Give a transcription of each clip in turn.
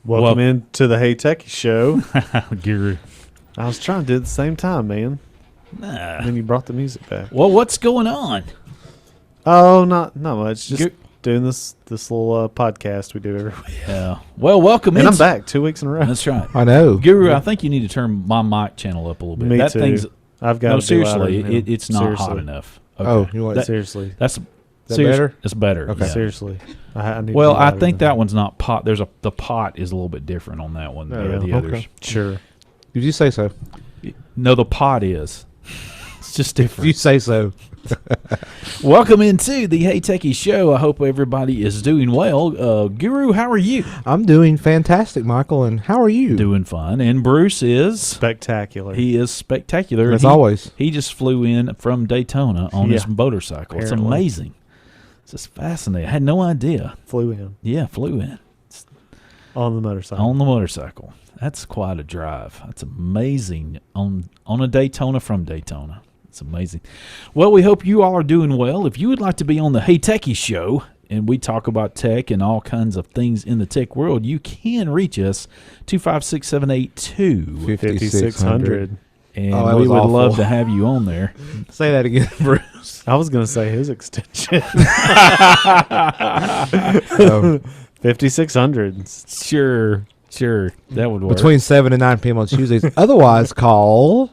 Welcome into the Hey Techies show. Guru. I was trying to do it at the same time, man. Nah. And then you brought the music back. Well, what's going on? Oh, not much. Just doing this little podcast we do every week. Yeah. Well, welcome in. And I'm back 2 weeks in a row. That's right. I know. Guru, I think you need to turn my mic channel up a little bit. Me that too. Thing's, I've got no, to seriously, do louder, it's not seriously. hot enough. Okay. Oh, you want seriously? That's better? It's better. Okay. Yeah. Seriously. I need Well, to be I louder think than that one's not pot. The pot is a little bit different on that one than the others. Sure. Did you say so? No, the pot is. It's just Did different. you say so? Welcome into the Hey Techie Show. I hope everybody is doing well. Guru, how are you? I'm doing fantastic, Michael. And how are you? Doing fine. And Bruce is spectacular. He is spectacular. As always. He just flew in from Daytona on his motorcycle. Apparently. It's amazing. It's just fascinating. I had no idea. Flew in. Yeah, flew in. On the motorcycle. On the motorcycle. That's quite a drive. That's amazing. On a Daytona from Daytona. It's amazing. Well, we hope you all are doing well. If you would like to be on the Hey Techie Show, and we talk about tech and all kinds of things in the tech world, you can reach us 256-782-5600. And we would love to have you on there. Say that again, Bruce. I was going to say his extension. 5600. Sure. That would work. Between 7 and 9 p.m. on Tuesdays. Otherwise, call.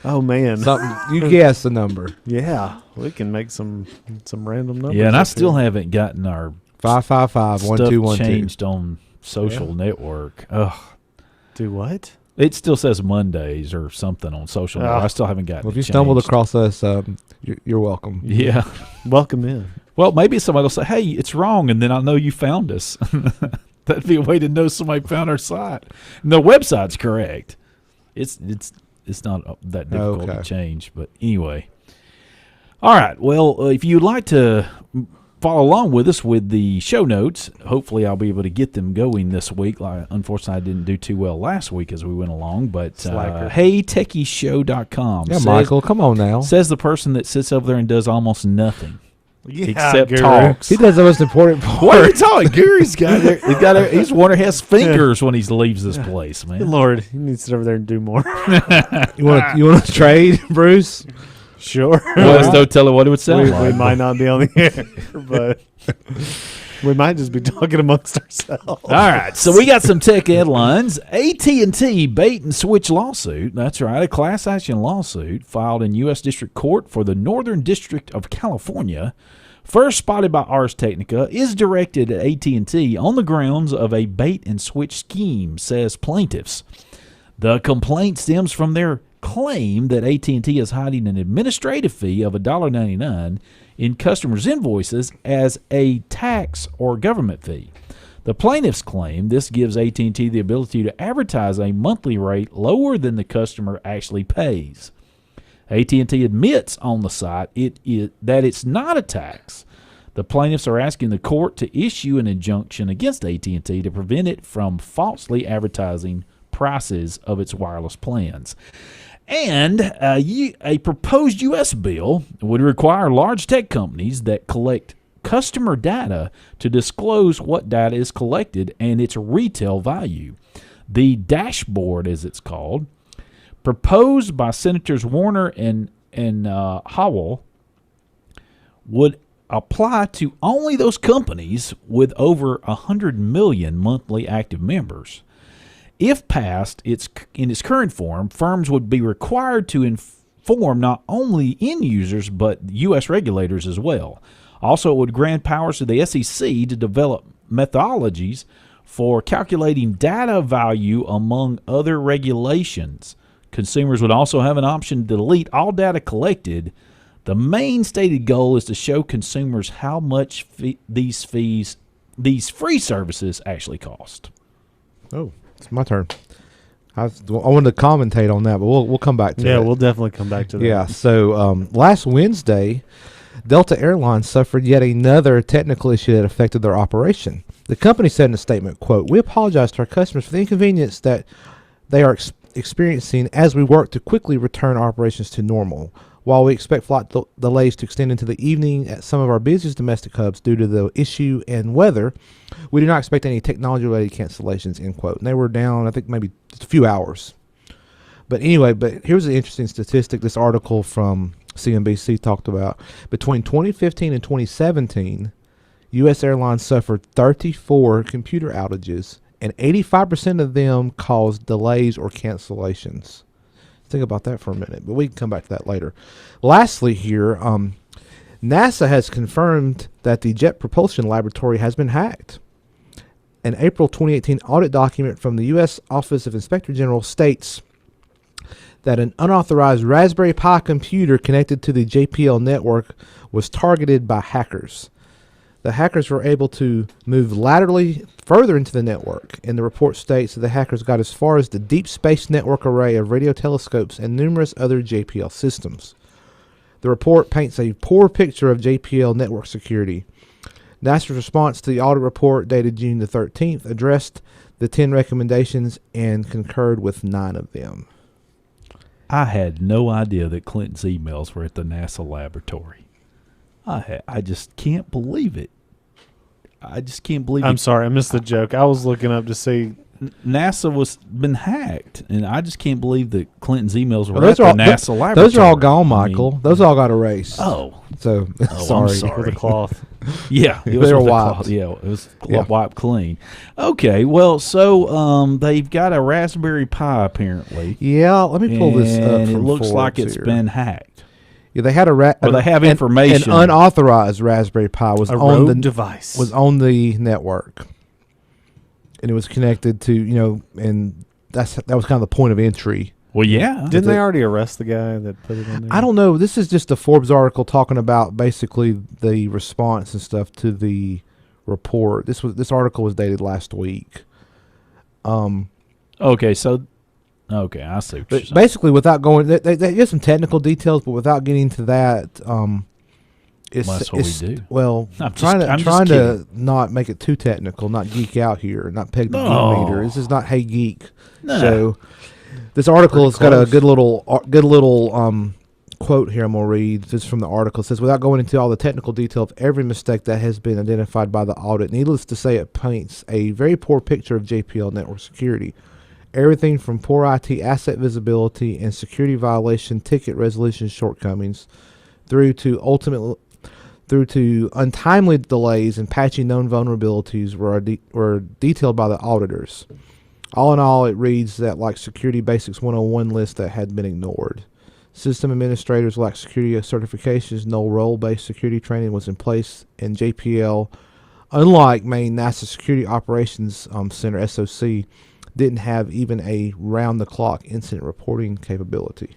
Oh, man. Something. You guess the number. Yeah. We can make some random numbers. Yeah, and I still haven't gotten our 555-1212 changed on social network. Ugh. Do what? It still says Mondays or something on social network. I still haven't gotten Well, if it you stumbled changed. across us, you're welcome. Yeah. Welcome in. Well, maybe somebody will say, hey, it's wrong, and then I know you found us. That'd be a way to know somebody found our site. And the website's correct. It's not that difficult to change. But anyway. All right. Well, if you'd like to follow along with us with the show notes, hopefully I'll be able to get them going this week. Unfortunately, I didn't do too well last week as we went along. But heytechieshow.com. Yeah, Michael, come on now. Says the person that sits over there and does almost nothing. Yeah, except Guru. talks. He does the most important part. What are you talking? Gary's got there. He's one who has fingers when he leaves this place, man. Good Lord, he needs to sit over there and do more. You want to trade, Bruce? Sure. Well, don't tell her what it would sound like. We might not be on the air, but we might just be talking amongst ourselves. All right, so we got some tech headlines. AT&T bait and switch lawsuit. That's right, a class action lawsuit filed in U.S. District Court for the Northern District of California, first spotted by Ars Technica, is directed at AT&T on the grounds of a bait and switch scheme, says plaintiffs. The complaint stems from their claim that AT&T is hiding an administrative fee of $1.99 in customers' invoices as a tax or government fee. The plaintiffs claim this gives AT&T the ability to advertise a monthly rate lower than the customer actually pays. AT&T admits on the site that it's not a tax. The plaintiffs are asking the court to issue an injunction against AT&T to prevent it from falsely advertising prices of its wireless plans. And a proposed U.S. bill would require large tech companies that collect customer data to disclose what data is collected and its retail value. The dashboard, as it's called, proposed by Senators Warner and Howell, would apply to only those companies with over 100 million monthly active members. If passed in its current form, firms would be required to inform not only end users but U.S. regulators as well. Also, it would grant powers to the SEC to develop methodologies for calculating data value among other regulations. Consumers would also have an option to delete all data collected. The main stated goal is to show consumers how much these free services actually cost. Oh. It's my turn. I wanted to commentate on that, but we'll come back to it. Yeah, we'll definitely come back to that. Yeah, so last Wednesday, Delta Airlines suffered yet another technical issue that affected their operation. The company said in a statement, quote, "We apologize to our customers for the inconvenience that they are experiencing as we work to quickly return operations to normal. While we expect flight delays to extend into the evening at some of our busiest domestic hubs due to the issue and weather, we do not expect any technology-related cancellations, end quote. And they were down, I think, maybe just a few hours. But anyway, here's an interesting statistic this article from CNBC talked about. Between 2015 and 2017, U.S. airlines suffered 34 computer outages, and 85% of them caused delays or cancellations. Think about that for a minute, but we can come back to that later. Lastly here, NASA has confirmed that the Jet Propulsion Laboratory has been hacked. An April 2018 audit document from the U.S. Office of Inspector General states that an unauthorized Raspberry Pi computer connected to the JPL network was targeted by hackers. The hackers were able to move laterally further into the network, and the report states that the hackers got as far as the Deep Space Network array of radio telescopes and numerous other JPL systems. The report paints a poor picture of JPL network security. NASA's response to the audit report dated June the 13th addressed the 10 recommendations and concurred with 9 of them. I had no idea that Clinton's emails were at the NASA laboratory. I just can't believe it. I just can't believe it. I'm sorry, I missed the joke. I was looking up to see. NASA was been hacked, and I just can't believe that Clinton's emails were Well, at the NASA laboratory. Those are all gone, Michael. Those all got erased. Oh, So, I'm sorry. sorry. With a cloth. yeah, it They was were with a wiped. cloth. Yeah, it was Yeah. wiped clean. Okay, well, so they've got a Raspberry Pi apparently. Yeah, let me pull this up and from it looks like Forbes it's here. been hacked. Yeah, they had Or they have information. An unauthorized Raspberry Pi was A on rogue the device. was on the network, and it was connected to and that was kind of the point of entry. Well, yeah. Didn't they already arrest the guy that put it on there? I don't know. This is just a Forbes article talking about basically the response and stuff to the report. This article was dated last week. Okay, so okay, I see. What you're But saying. basically, without going, they get some technical details, but without getting to that, it's Well, that's what we it's- do. Well, I'm just- trying I'm just to kidding. not make it too technical, not geek out here, not peg the No. geek meter. This is not Hey Geek. No. So this article has got a close. good little quote here. I'm gonna read this from the article. It says, without going into all the technical detail of every mistake that has been identified by the audit, needless to say, it paints a very poor picture of JPL network security. Everything from poor IT asset visibility and security violation ticket resolution shortcomings through to untimely delays and patching known vulnerabilities were detailed by the auditors. All in all, it reads that like Security Basics 101 list that had been ignored. System administrators lacked security certifications, no role-based security training was in place, and JPL, unlike main NASA Security Operations Center, SOC, didn't have even a round-the-clock incident reporting capability.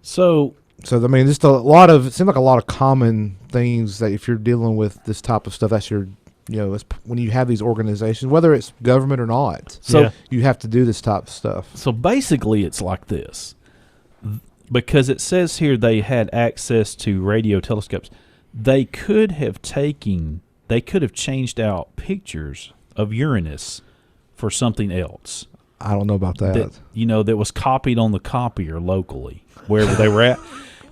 So I mean, just it seems like a lot of common things that if you're dealing with this type of stuff, that's your, it's when you have these organizations, whether it's government or not, So- you have to do this type of stuff. So basically, it's like this. Because it says here they had access to radio telescopes. They could have changed out pictures of Uranus for something else I don't know about that. that was copied on the copier locally, wherever they were at.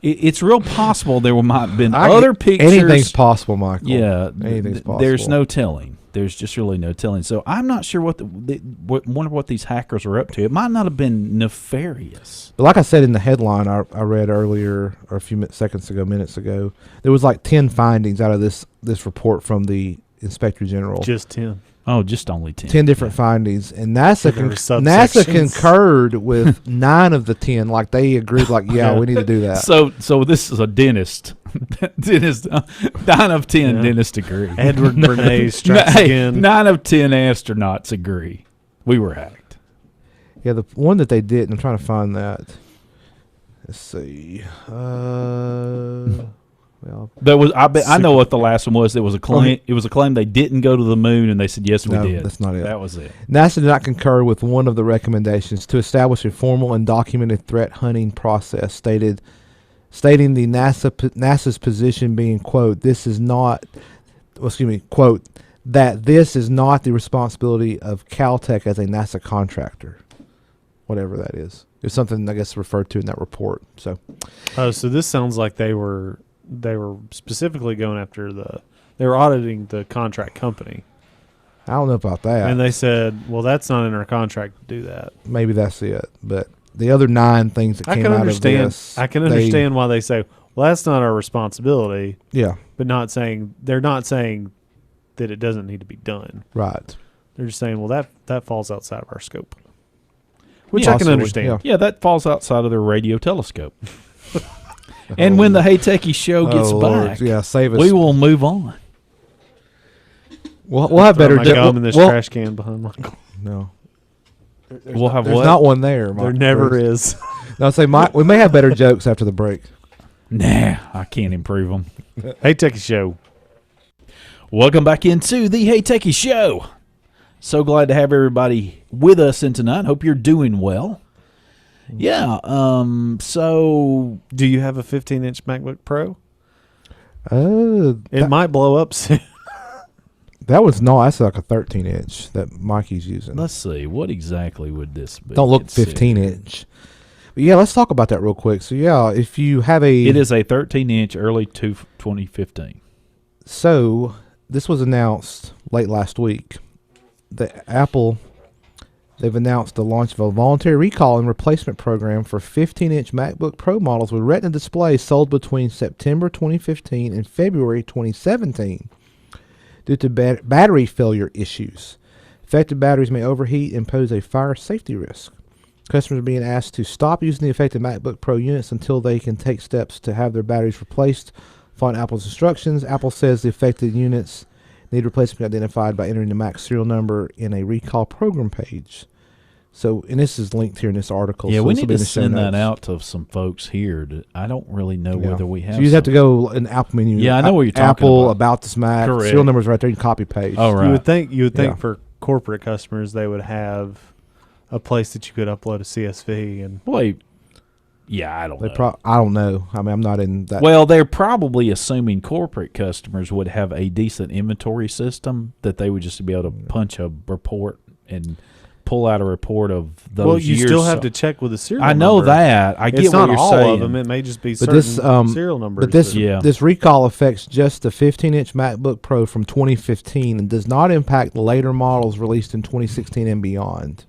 It's real possible there might have been other pictures. Anything's possible, Michael. Yeah, Anything's possible. There's no telling. There's just really no telling. So I'm not sure wonder what these hackers are up to. It might not have been nefarious. But like I said in the headline I read earlier, or a few minutes ago, there was like 10 findings out of this report from the Inspector General. Just 10. Oh, just only 10. 10 different findings, and NASA There were NASA subsections. concurred with 9 of the 10. Like they agreed, like we need to do that. So this is a dentist. 9 of 10 Yeah. dentists agree. Edward Bernays strikes Hey, again. 9 of 10 astronauts agree. We were hacked. Yeah, the one that they did, I'm trying to find that. Let's see. Well, There was. I know what the last one was. It was a claim. Okay. It was a claim they didn't go to the moon, and they said yes, No, we did. that's not it. That was it. NASA did not concur with one of the recommendations to establish a formal and documented threat hunting process, stating the NASA's position being, quote, quote, that this is not the responsibility of Caltech as a NASA contractor, whatever that is. It's something I guess referred to in that report. So, Oh, so this sounds like they were specifically going after they were auditing the contract company, I don't know about that. and they said, "Well, that's not in our contract to do that." Maybe that's it. But the other 9 things that I came can out understand. of this, I can understand why they say, "Well, that's not our responsibility," Yeah, but they're not saying that it doesn't need to be done. right. They're just saying, "Well, that falls outside of our scope," which Yeah, I can possibly, understand. Yeah, that falls outside of their radio telescope. And when the Hey Techies show gets Lord, back, yeah, save us. we will move on. We'll have Throw better my jo- gum in this well- trash can behind Michael. No, We'll have there's what? not one there. There never is. No, I'll say we may have better jokes after the break. Nah, I can't improve them. Hey, Techie Show. Welcome back into the Hey Techies Show. So glad to have everybody with us in tonight. Hope you're doing well. Yeah. So Do you have a 15-inch MacBook Pro? It That, might blow up soon. that was that's like a 13-inch that Mikey's using. let's see. What exactly would this be? Don't look Let's see. 15-inch. But yeah, let's talk about that real quick. So yeah, if you have It is a 13-inch early 2015. So this was announced late last week. They've announced the launch of a voluntary recall and replacement program for 15-inch MacBook Pro models with Retina displays sold between September 2015 and February 2017 due to battery failure issues. Affected batteries may overheat and pose a fire safety risk. Customers are being asked to stop using the affected MacBook Pro units until they can take steps to have their batteries replaced. Following Apple's instructions, Apple says the affected units need replacement identified by entering the Mac serial number in a recall program page. So, and this is linked here in this article. Yeah, so we this will need be in to the show send that notes. out to some folks here. I don't really know Yeah. whether we have. So you just have to some. go in the Apple menu. Yeah, I know what you're talking Apple about. this Mac. Correct. Serial numbers right there. You can copy page. Oh, right. You would think Yeah. for corporate customers they would have a place that you could upload a CSV and Wait. Yeah, I don't know. I don't know. I mean, I'm not in that. Well, they're probably assuming corporate customers would have a decent inventory system that they would just be able to punch a report and pull out a report of those well, you years. still have to check with the serial I know number. that. I get It's what not you're all saying. of them. It may just be But certain this, serial numbers. But this that- Yeah. this recall affects just the 15-inch MacBook Pro from 2015 and does not impact later models released in 2016 and beyond.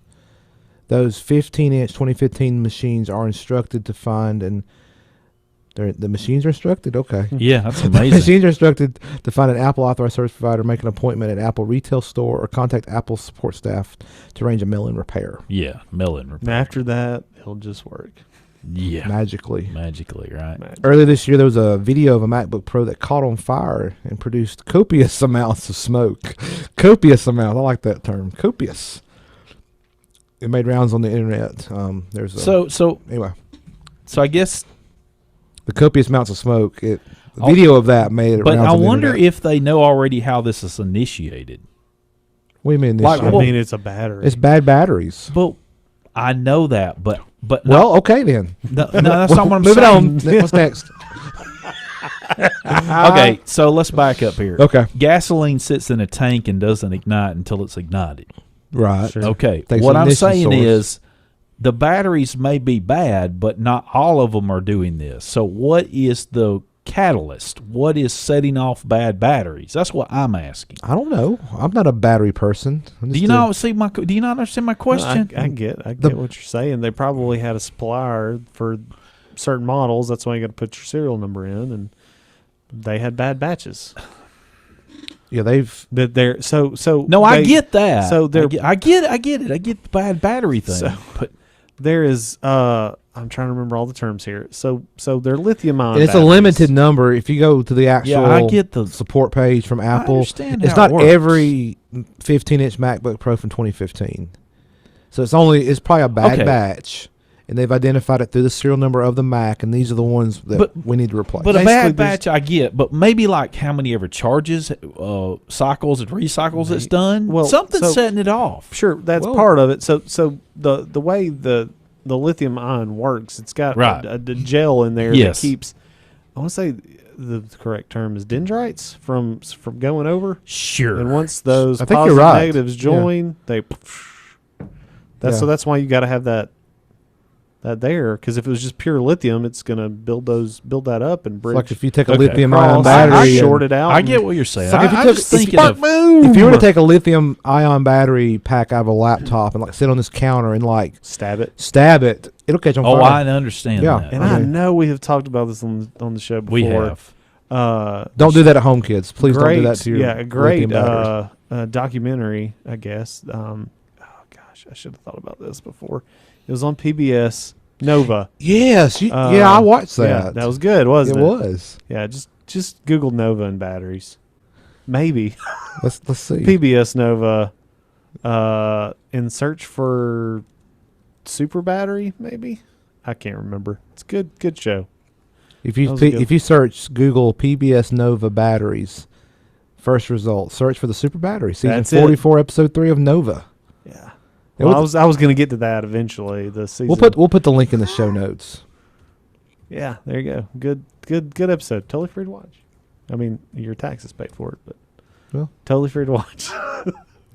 Those 15-inch 2015 machines are instructed to find and the machines are instructed. Okay. Yeah, that's The amazing. machines are instructed to find an Apple authorized service provider, make an appointment at Apple retail store, or contact Apple support staff to arrange a mail-in repair. Yeah, mail-in and repair. after that, it'll just work. Yeah, Magically. right? Earlier this year, there was a video of a MacBook Pro that caught on fire and produced copious amounts of smoke. Copious amounts. I like that term. Copious. It made rounds on the internet. There's anyway. So I guess. The copious amounts of smoke. The video of that made it. But rounds I on the wonder internet. if they know already how this is initiated. What do you mean? This Like, year? I well, mean, it's a battery. It's bad batteries. But I know that. But Well, okay then. no, that's not what I'm Moving saying. on. What's next? Okay, so let's back up here. Okay. Gasoline sits in a tank and doesn't ignite until it's ignited. Right. Sure. Okay. Takes What an I'm ignition saying source. is the batteries may be bad, but not all of them are doing this. So what is the catalyst? What is setting off bad batteries? That's what I'm asking. I don't know. I'm not a battery person. Do you not understand my question? I get The- what you're saying. They probably had a supplier for certain models. That's why you got to put your serial number in, and they had bad batches. Yeah, they've. But they're so. No, I they- get that. so they're- I get it. I get the bad battery thing. So- but There is. I'm trying to remember all the terms here. So they're lithium ion. And it's a limited number. If you go to the actual I get the support page from Apple, understand it's how it not works. every 15-inch MacBook Pro from 2015. So it's probably a bad Okay. batch, and they've identified it through the serial number of the Mac, and these are the ones that But- we need to replace. But a Basically, bad there's- batch I get, but maybe like how many ever charges, cycles and recycles it's done. Well, Something's so- setting it off. Sure, that's Well- part of it. So the way the lithium ion works, it's got Right. a gel in there Yes. that keeps. I want to say the correct term is dendrites from going over. Sure. And once those I think positive you're right. negatives Yeah. join, they. Yeah. So that's why you got to have that there, because if it was just pure lithium, it's going to build that up and It's bridge. like if you take a Okay. lithium-ion across, battery, short it out. I and- get what you're saying. It's like if you I'm took- just thinking Spark of boom! if you were to take a lithium-ion battery pack out of a laptop and like sit on this counter and like stab it. stab it, it'll catch on Oh, fire. I understand Yeah. that. And Okay. I know we have talked about this on the show before. We have. Don't do that at home, kids. Please don't do that to your a great lithium batteries. documentary, I guess. Oh gosh, I should have thought about this before. It was on PBS Nova. Yes, I watched that. Yeah, that was good, wasn't it? It was. Yeah, just Google Nova and batteries. Maybe Let's see. PBS Nova, and search for super battery. Maybe I can't remember. It's a good show. If you That was good. if you search Google PBS Nova batteries, first result, search for the super battery. Season That's it. 44, episode 3 of Nova. Yeah. It Well, was- I was going to get to that eventually. The season. We'll put the link in the show notes. Yeah, there you go. Good episode. Totally free to watch. I mean, your taxes paid for it, but Well. totally free to watch.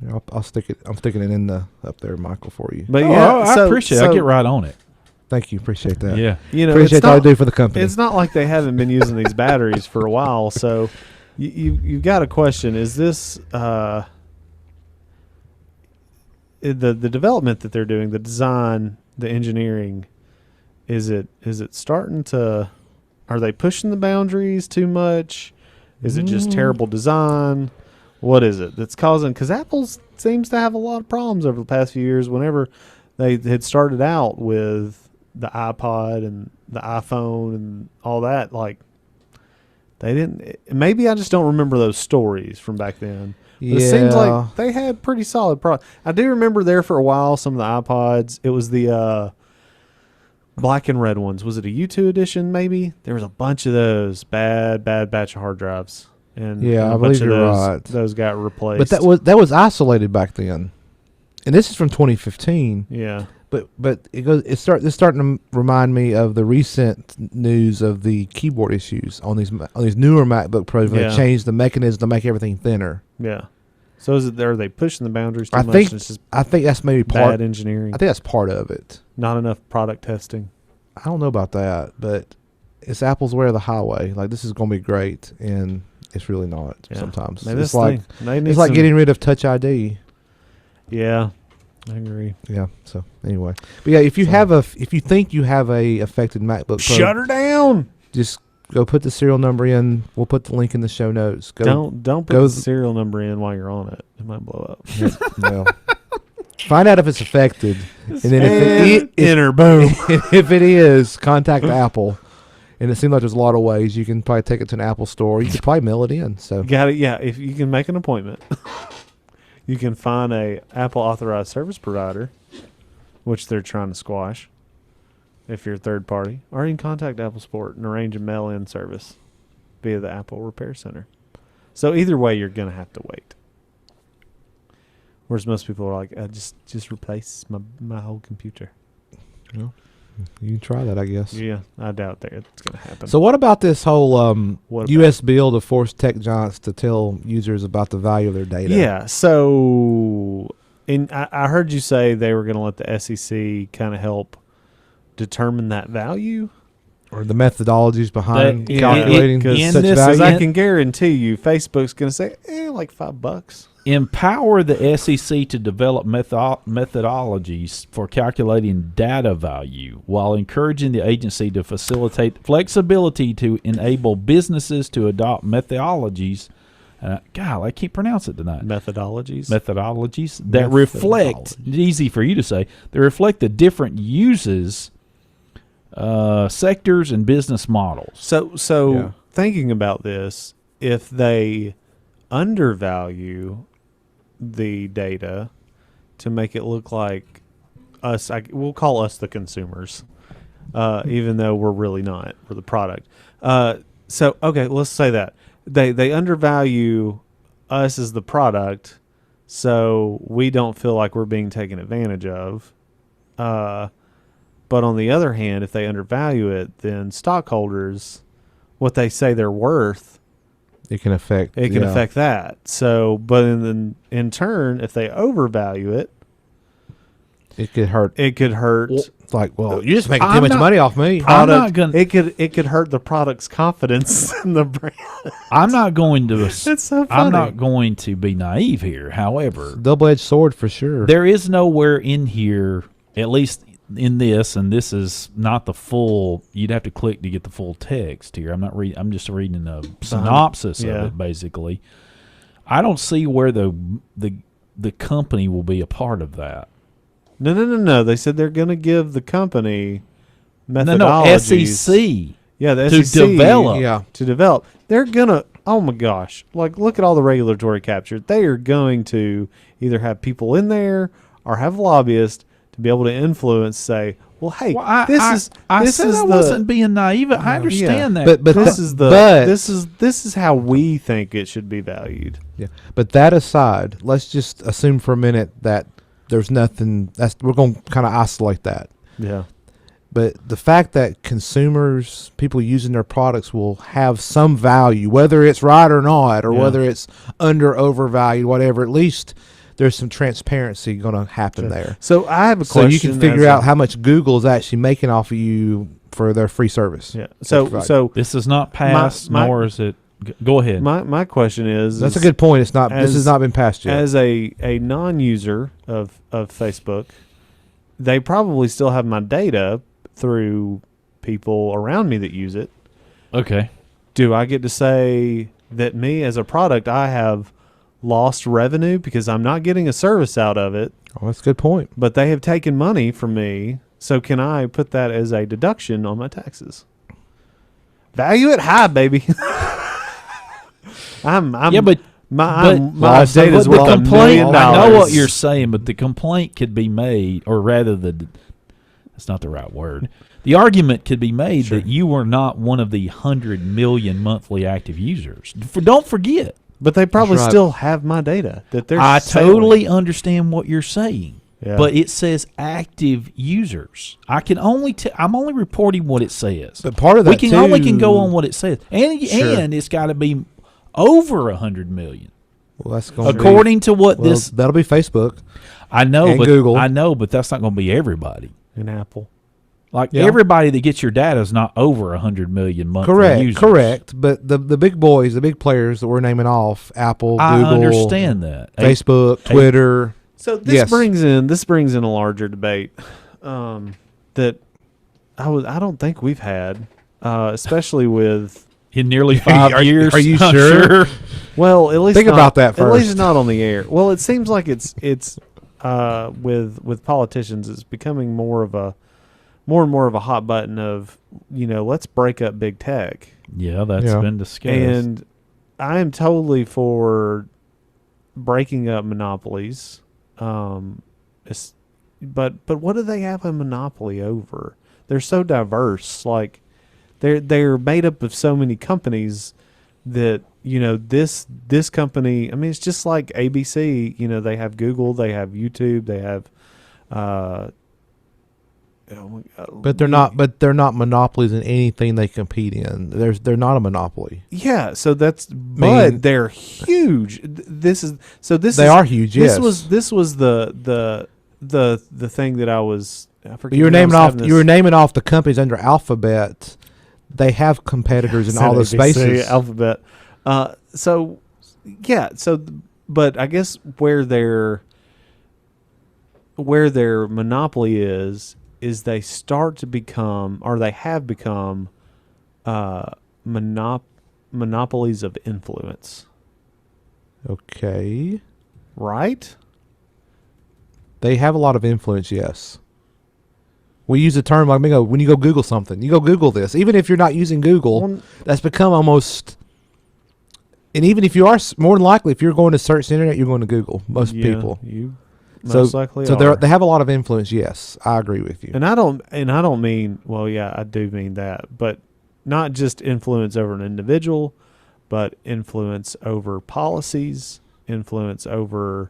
Yeah, I'll stick it. I'm sticking it in the up there, Michael, for you. But Oh, yeah, I appreciate it. I get right on it. Thank you. Appreciate that. Yeah. You know, Appreciate it's all you not, do for the company. it's not like they haven't been using these batteries for a while. So you've got a question: is this the development that they're doing, the design, the engineering? Is it starting to? Are they pushing the boundaries too much? Is it just terrible design? What is it that's causing? Because Apple seems to have a lot of problems over the past few years. Whenever they had started out with the iPod and the iPhone and all that, like they didn't. Maybe I just don't remember those stories from back then. But it seems like they had pretty solid products. I do remember there for a while some of the iPods. It was the black and red ones. Was it a U2 edition? Maybe there was a bunch of those bad batch of hard drives. And Yeah, and I a bunch believe of you're those, right. Those got replaced. but that was isolated back then, and this is from 2015. yeah. But it's starting to remind me of the recent news of the keyboard issues on these newer MacBook Pros when Yeah. they changed the mechanism to make everything thinner. Yeah. So are they pushing the boundaries too I much? think And it's just I think that's maybe bad part. engineering. I think that's part of it. Not enough product testing. I don't know about that, but it's Apple's way of the highway. Like this is going to be great, and it's really not. Yeah. Sometimes Maybe it's that's the like thing. They need it's like some- getting rid of Touch ID. Yeah, I agree. Yeah. So anyway, but yeah, if you if you think you have a affected MacBook Pro, Shut her down. just go put the serial number in. We'll put the link in the show notes. Go. Don't put go the th- serial number in while you're on it. It might blow up. Well, find out if it's affected, and then if enter boom. if it is, contact Apple. And it seems like there's a lot of ways you can probably take it to an Apple store. You could probably mail it in. So Got it. Yeah, if you can make an appointment, you can find a Apple authorized service provider, which they're trying to squash. If you're a third party, or you can contact Apple Support and arrange a mail-in service via the Apple Repair Center. So either way, you're gonna have to wait. Whereas most people are like, just replace my whole computer. you can try that, I guess. Yeah, I doubt that it's gonna happen. So what about this whole What about- U.S. bill to force tech giants to tell users about the value of their data? Yeah. So, I heard you say they were going to let the SEC kind of help determine that value. Or the methodologies behind That- calculating in such this- Because value. I can guarantee you, Facebook's going to say, like $5. Empower the SEC to develop methodologies for calculating data value while encouraging the agency to facilitate flexibility to enable businesses to adopt methodologies. God, I can't pronounce it tonight. Methodologies. Methodologies that reflect, easy for you to say, they reflect the different uses, sectors, and business models. So Yeah. thinking about this, if they undervalue the data to make it look like us, we'll call us the consumers, even though we're really not. We're the product. So okay, let's say that they undervalue us as the product, so we don't feel like we're being taken advantage of. But on the other hand, if they undervalue it, then stockholders, what they say they're worth, It can affect. it can affect that. So, but in turn, if they overvalue it, It could hurt. It could hurt. It's like, well, you're just making too I'm much not- money off me. I'm not gonna. It could hurt the product's confidence in the brand. I'm not going to. It's so funny. I'm not going to be naive here. However, Double-edged sword for sure. there is nowhere in here, at least in this, and this is not the full. You'd have to click to get the full text here. I'm not reading. I'm just reading a synopsis Yeah. of it, basically. I don't see where the company will be a part of that. No. They said they're going to give the company No, methodologies. SEC Yeah, the to SEC develop. Yeah. to develop. They're gonna. Oh my gosh! Like, look at all the regulatory capture. They are going to either have people in there or have lobbyists to be able to influence. Say, well, hey, Well, I this said is I the wasn't being naive. I understand that. But this is the but- this is how we think it should be valued. Yeah. But that aside, let's just assume for a minute that there's nothing. We're going to kind of isolate that. Yeah. But the fact that consumers, people using their products, will have some value, whether it's right or not, or Yeah. whether it's under overvalued, whatever. At least there's some transparency going to happen there. So I have a So question. you can figure out how much Google is actually making off of you for their free service. Yeah. That's So right. so this is not passed, my- nor is it. Go ahead. my question is That's a good point. It's not. This as- has not been passed yet. as a non-user of Facebook, they probably still have my data through people around me that use it. Okay. Do I get to say that me as a product, I have lost revenue because I'm not getting a service out of it, Oh, that's a good point. but they have taken money from me? So can I put that as a deduction on my taxes? Value it high, baby. I'm Yeah, but my Well, data is the worth $1 complaint. million. I know what you're saying, but the complaint could be made, or rather, that's not the right word. The argument could be made that you were not one of the 100 million monthly active users. Don't forget. But they probably That's right. still have my data that they're. I selling. totally understand what you're saying, Yeah. but it says active users. I'm only reporting what it says. But part of that we can too, only can go on what it says, and Sure. and it's got to be over 100 million, Well, that's going according to what well, this. that'll be Facebook. I know, and but Google. I know, but that's not going to be everybody. in Apple. Like Yeah. everybody that gets your data is not over 100 million monthly Correct, users. correct. But the big boys, the big players that we're naming off, Apple, I Google, understand that. Facebook, Twitter. So this Yes. brings in a larger debate that I don't think we've had, especially with In nearly 5 years. are you I'm sure? well, at least Think not- about that At least first. not on the air. Well, it seems like it's with politicians, it's becoming more and more of a hot button of let's break up big tech. Yeah, that's Yeah. been discussed. And I am totally for breaking up monopolies. But what do they have a monopoly over? They're so diverse. Like they're made up of so many companies that this company. I mean, it's just like ABC. They have Google, they have YouTube, they have. But they're not. But they're not monopolies in anything they compete in. They're not a monopoly. Yeah, so but they're huge. This They are huge. Yes. This was the thing that I was. I forget. You were when I naming was off. having this- You were naming off the companies under Alphabet. They have competitors in said all those ABC, spaces. Alphabet. But I guess where their monopoly is they start to become, or they have become, monopolies of influence. Okay. Right? They have a lot of influence. Yes. We use the term like when you go Google something, you go Google this. Even if you're not using Google, Well, that's become almost. And even if you are, more than likely, if you're going to search the internet, you're going to Google. Most yeah, people. You So- most likely So are. they have a lot of influence. Yes, I agree with you. And I don't mean, well, yeah, I do mean that, but not just influence over an individual, but influence over policies, influence over,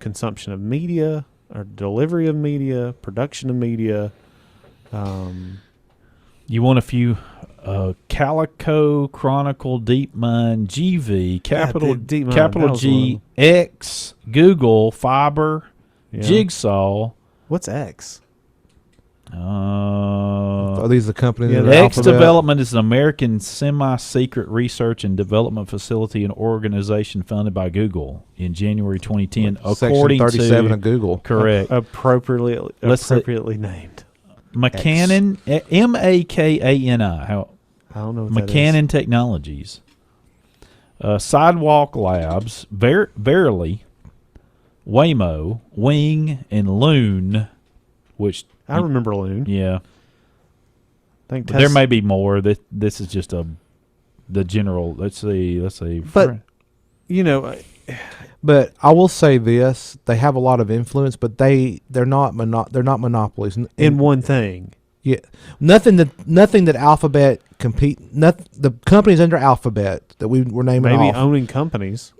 consumption of media or delivery of media, production of media. You want a few Calico, Chronicle, DeepMind, GV, Capital DeepMind, Capital that was G, one. X, Google, Fiber, Yeah. Jigsaw. What's X? Are these the companies? Yeah, that are the X Alphabet? Development is an American semi-secret research and development facility and organization founded by Google in January 2010, Section according 37 to of Google. correct Let's say- appropriately named. McCannon, MAKANI. How I don't know what that is. McCannon Technologies, Sidewalk Labs, Verily, Waymo, Wing, and Loon. Which I remember Loon. yeah. I think But there may be more. This is just the general. Let's see. But- you know, But I will say this: they have a lot of influence, but they're not monopolies. in one thing. Yeah, nothing that Alphabet compete. The companies under Alphabet that we're naming Maybe off. owning companies.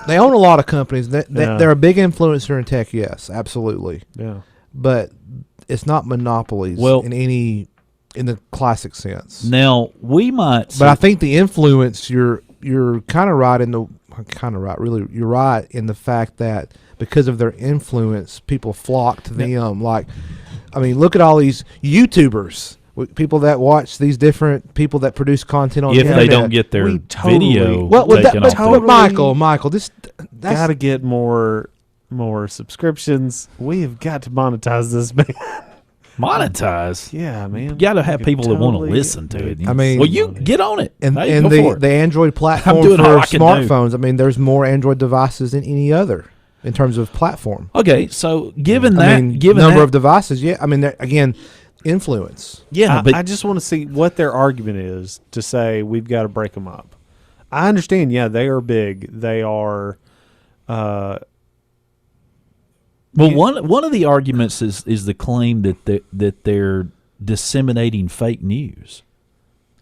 They own a lot of companies. Yeah. They're a big influencer in tech. Yes, absolutely. Yeah. But it's not monopolies. Well- in the classic sense. Now we might. But I think the influence you're kind of right really you're right in the fact that because of their influence people flock to them. Like, I mean, look at all these YouTubers, people that watch these different people that produce content on if the they internet. don't get their We totally- video well, taken off totally- Michael, that's Got to get more subscriptions. We have got to monetize this, man. monetize. Yeah, man. You got to have We people could that want to totally- listen to it. I mean- well, you get on it and Hey, and go for it. the Android platform doing for all I can do. smartphones. I mean, there's more Android devices than any other in terms of platform. Okay, so given I that, mean, given number that, of devices. Yeah, I mean, again, influence. yeah, I, but I just want to see what their argument is to say we've got to break them up. I understand. Yeah, they are big. They are. well, one of the arguments is the claim that they're disseminating fake news.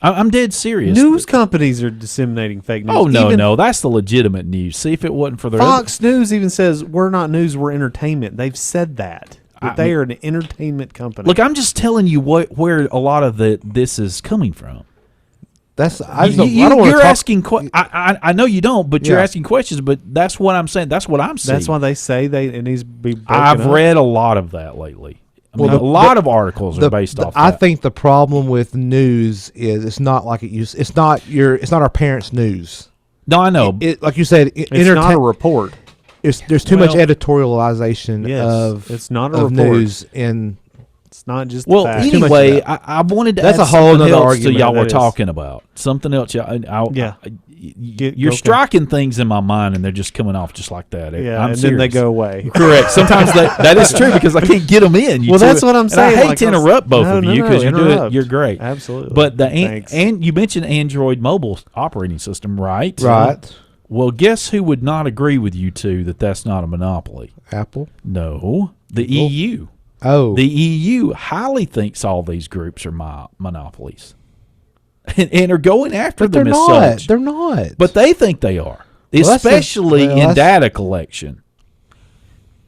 I'm dead serious. News companies are disseminating fake news. Oh no, Even no, that's the legitimate news. See, if it wasn't for the Fox News even says we're not news, we're entertainment. They've said that I they mean- are an entertainment company. look, I'm just telling you where a lot of this is coming from. That's I just don't, I don't want to You're talk. asking. I know you don't, but you're Yeah. asking questions. But that's what I'm saying. That's what I'm saying. That's why they say it needs to be. broken I've up. read a lot of that lately. I mean, Well, a lot of articles are based off. I that. think the problem with news is it's not like it used. It's not our parents' news. No, I know. It like you said, It's not a report. There's too much Well- editorialization Yes, of it's not a of report. news in. It's not just. Well, facts. too much of anyway, that. I wanted to That's add a whole something nother else argument, to y'all that were is. talking about. Something else. Yeah. You're Okay. striking things in my mind, and they're just coming off just like that. Yeah, I'm and serious. then they go away. Correct. Sometimes that is true because I can't get them in. You Well, two- that's what I'm and saying. I hate like, to interrupt both of you because interrupt. you're great. Absolutely. But Thanks. and you mentioned Android mobile operating system, right? Right. Well, guess who would not agree with you two that that's not a monopoly? Apple. No, the EU. Oh, The EU highly thinks all these groups are monopolies, and are going after but they're them as not. such. They're not. But they think they are, Well, that's especially well, in that's- data collection.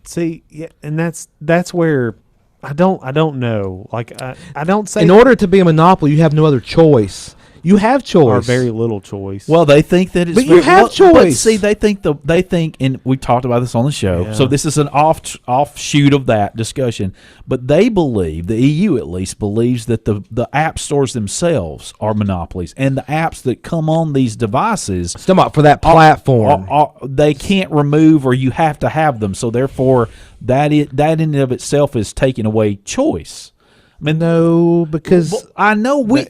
See, yeah, and that's where I don't know. Like I don't say in order to be a monopoly, you have no other choice. You have choice. or very little choice. Well, they think that it's. But you have But choice. see, they think, and we talked about this on the show. Yeah. So this is an offshoot of that discussion. But they believe, the EU at least believes that the app stores themselves are monopolies, and the apps that come on these devices Still not for that platform. they can't remove, or you have to have them. So therefore, that in and of itself is taking away choice. I mean, no, because well, I know we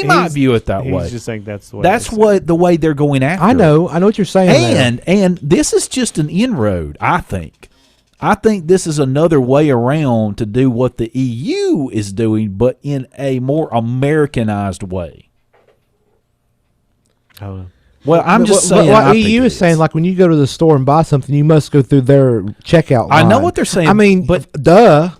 might He's- view it that he's way. just saying that's the way. That's they say what the way they're going after. I it. know what you're saying. there. And this is just an inroad, I think. I think this is another way around to do what the EU is doing, but in a more Americanized way. I don't know. Well, I'm just saying. What I think EU it is saying, like when you go to the store and buy something, you must go through their checkout I line. know what they're saying, I mean, but- duh.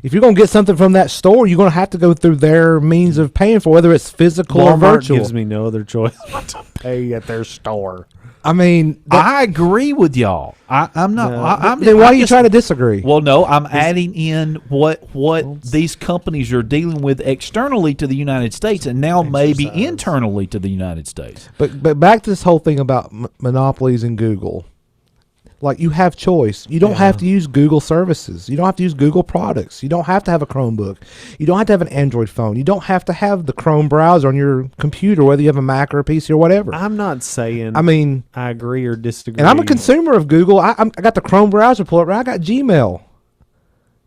If you're going to get something from that store, you're going to have to go through their means of paying for, whether it's physical or Walmart virtual. gives me no other choice but to pay at their store. I mean, I agree with y'all. I'm not. No. I'm then why I'm are you just- trying to disagree? Well, no, I'm adding in what these companies are dealing with externally to the United States, and now maybe Exercise. internally to the United States. But back to this whole thing about monopolies and Google. Like, you have choice. You don't have to use Google services. You don't have to use Google products. You don't have to have a Chromebook. You don't have to have an Android phone. You don't have to have the Chrome browser on your computer, whether you have a Mac or a PC or whatever. I'm not saying I mean, I agree or disagree. and I'm a consumer of Google. I got the Chrome browser pulled up. Right? I got Gmail,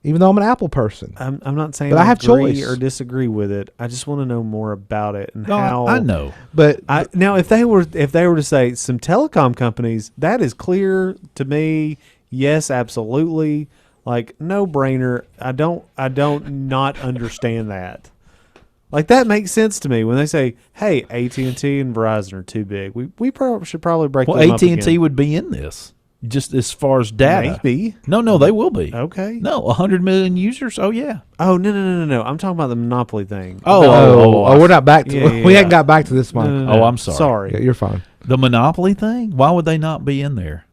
even though I'm an Apple person. I'm not saying But I have agree choice. or disagree with it. I just want to know more about it and No, how. I know. But Now, if they were to say some telecom companies, that is clear to me. Yes, absolutely. Like, no brainer. I don't not understand that. Like, that makes sense to me when they say, "Hey, AT&T and Verizon are too big. We should probably break Well, them up AT&T again." would be in this, just as far as data. Maybe. No, they will be. Okay. No, 100 million users. Oh yeah. Oh no! I'm talking about the monopoly thing. we're not back to. Yeah, we yeah. hadn't got back to this, Mike. Oh, I'm sorry. Sorry. Yeah, you're fine. The monopoly thing. Why would they not be in there?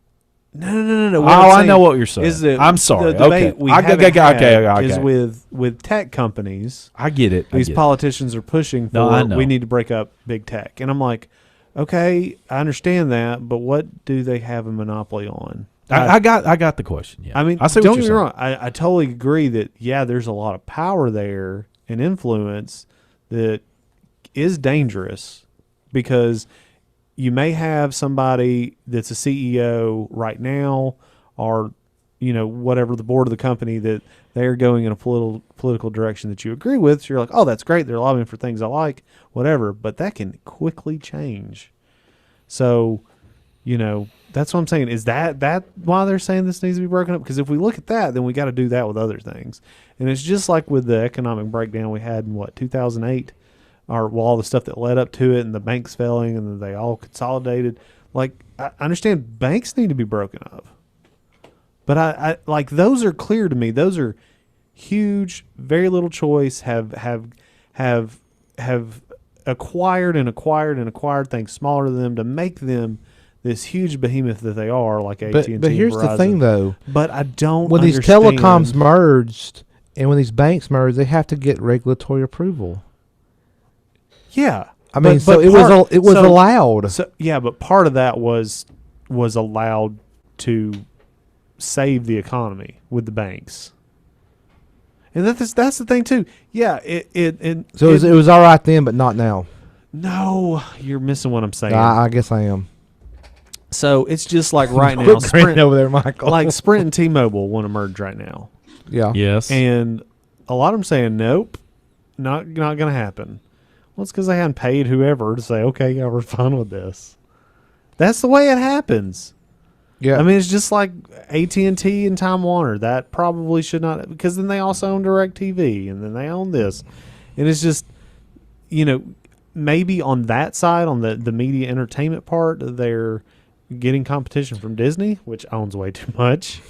No. Oh, I know what you're saying. Is that I'm sorry. The debate Okay. we I- haven't okay, had okay. is with tech companies. I get it. These politicians are pushing for. No, I know. We need to break up big tech, and I'm like, okay, I understand that, but what do they have a monopoly on? I got the question. Yeah. I mean, I see don't what get you're me saying. wrong. I totally agree that there's a lot of power there and influence that is dangerous because you may have somebody that's a CEO right now, or whatever, the board of the company, that they're going in a political direction that you agree with. So you're like, oh, that's great. They're lobbying for things I like, whatever. But that can quickly change. So, that's what I'm saying. Is that why they're saying this needs to be broken up? Because if we look at that, then we got to do that with other things. And it's just like with the economic breakdown we had in 2008, or all the stuff that led up to it, and the banks failing, and then they all consolidated. Like, I understand banks need to be broken up, but I like, those are clear to me. Those are huge, very little choice. Have acquired things smaller than them to make them this huge behemoth that they are, like AT&T. But here's and Verizon. the thing, though. But I don't. When these understand- telecoms merged and when these banks merged, they have to get regulatory approval. yeah, I mean, But- so but it was part- it was so- allowed. So yeah, but part of that was allowed to save the economy with the banks, and that's the thing too. Yeah, So it was all right then, but not now. No, you're missing what I'm saying. I guess I am. So it's just like right now, Quit grinning Sprint, over there, Michael. like Sprint and T-Mobile want to merge right now, yeah. Yes. and a lot of them saying nope, not going to happen. Well, it's because they hadn't paid whoever to say, okay, yeah, we're fine with this. That's the way it happens. Yeah. I mean, it's just like AT&T and Time Warner. That probably should not, because then they also own DirecTV, and then they own this, and it's just, maybe on that side, on the media entertainment part, they're getting competition from Disney, which owns way too much.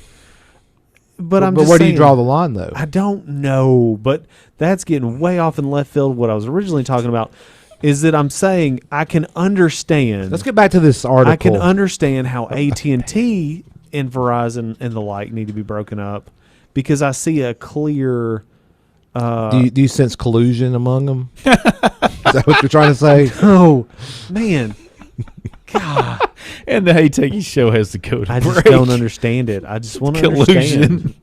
But I'm but just where do saying, you draw the line, though? I don't know, but that's getting way off in left field. What I was originally talking about is that I'm saying I can understand. Let's get back to this article. I can understand how AT&T and Verizon and the like need to be broken up, because I see a clear. do you sense collusion among them? Is that what you're trying to say? Oh man, God, And the Hey Techies show has the code. I just don't understand it. I just want to Collusion. understand.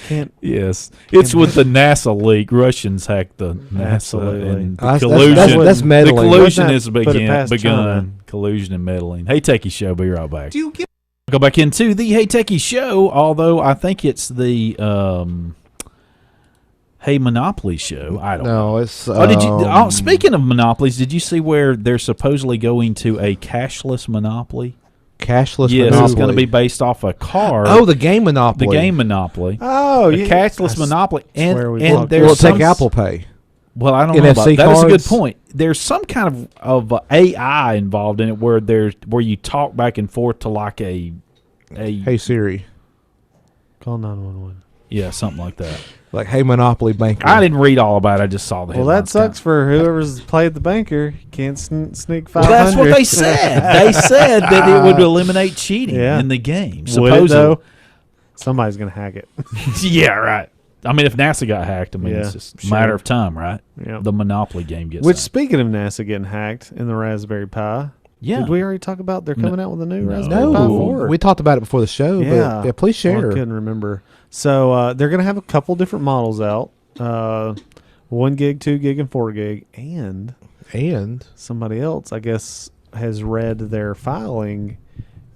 Can't. Yes, it's with the NASA leak. Russians hacked the NASA, Absolutely. and the That's collusion. that's the meddling. collusion Let's has not put it past begun. China. Collusion and meddling. Hey Techie Show, be right back. Do you get? Go back into the Hey Techie Show. Although I think it's the Hey Monopoly Show. I don't know. No, it's. Oh, did you? Speaking of monopolies, did you see where they're supposedly going to a cashless monopoly? cashless Yes, monopoly? it's going to be based off a card. Oh, the game monopoly. the game Monopoly. Oh, A yeah. cashless monopoly, swear we and talked there's Will it some take Apple Pay? Well, I don't know about NFC that. Is a good cards? point. There's some kind of AI involved in it where you talk back and forth to like a Hey Siri. Call 911. Yeah, something like that. Like, hey, Monopoly banker. I didn't read all about it. I just saw the Well, that headlines. sucks for whoever's played the banker. You can't sneak 500. Well, that's what they said. They said that it would eliminate cheating Yeah. in the game. Would it, Supposedly. though? Somebody's going to hack it. Yeah, right. I mean, if NASA got hacked, I mean, Yeah, it's just a sure. matter of time, right? Yeah. The Monopoly game gets Which, hacked. speaking of NASA getting hacked in the Raspberry Pi, Yeah. did we already talk about they're coming out with a new No. Raspberry Pi No, 4? we talked about it before the show. Yeah. But yeah, please Well, share. I couldn't remember. So they're going to have a couple different models out. 1 gig, 2 gig, and 4 gig. And somebody else, I guess, has read their filing,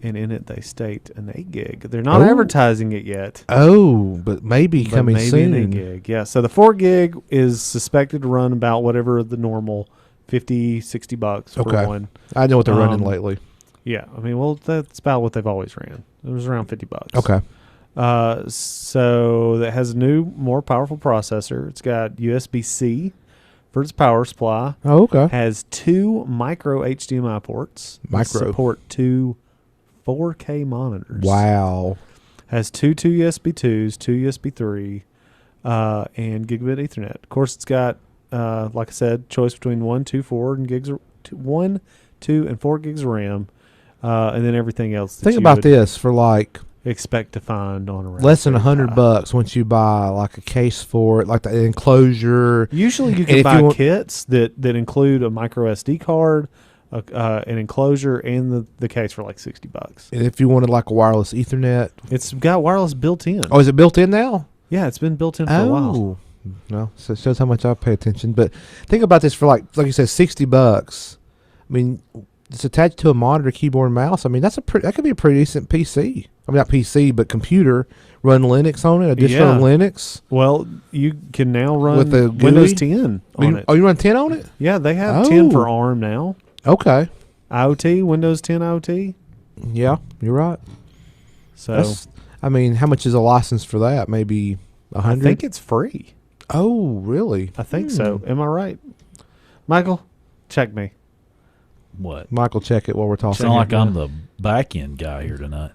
and in it they state an 8 gig. They're not Oh. advertising it yet. But maybe but coming maybe soon. an 8 gig. Yeah, so the 4 gig is suspected to run about whatever the normal $50-$60 for Okay. one. I know what they're running Um, lately. Yeah, I mean, well, that's about what they've always ran. It was around $50. Okay. So that has a new, more powerful processor. It's got USB-C for its power supply. Oh, okay. Has 2 micro HDMI ports. that Micro. support 2 4K monitors. Wow. Has two USB 2s, 2 USB 3, and gigabit Ethernet. Of course, it's got, like I said, choice between 1, 2, 4, and 1, 2, and 4 gigs of RAM, and then everything else. That Think you about would this for like expect to find on a less than Raspberry Pi. $100 once you buy like a case for it, like the enclosure. Usually, you And can if buy you want- kits that include a micro SD card, an enclosure, and the case for like $60. And if you wanted like a wireless Ethernet. It's got wireless built in. Oh, is it built in now? Yeah, it's been built in for a while. Oh, no. So it shows how much I pay attention. But think about this for like you said, $60. I mean, it's attached to a monitor, keyboard, and mouse. I mean, that could be a pretty decent PC. I mean, not PC, but computer. Run Linux on it, additional Yeah. Linux. Well, you can now run With the Windows GUI? 10 on it. Oh, you run 10 on it? Yeah, they have 10 for Oh. ARM now. Okay. IoT, Windows 10 IoT. Yeah, you're right. So I mean, how much is a license for that? Maybe I 100? think it's free. Oh, really? I think so. Am I right? Michael, check me. What? Michael, check it while we're talking. Sound like I'm the back end guy here tonight.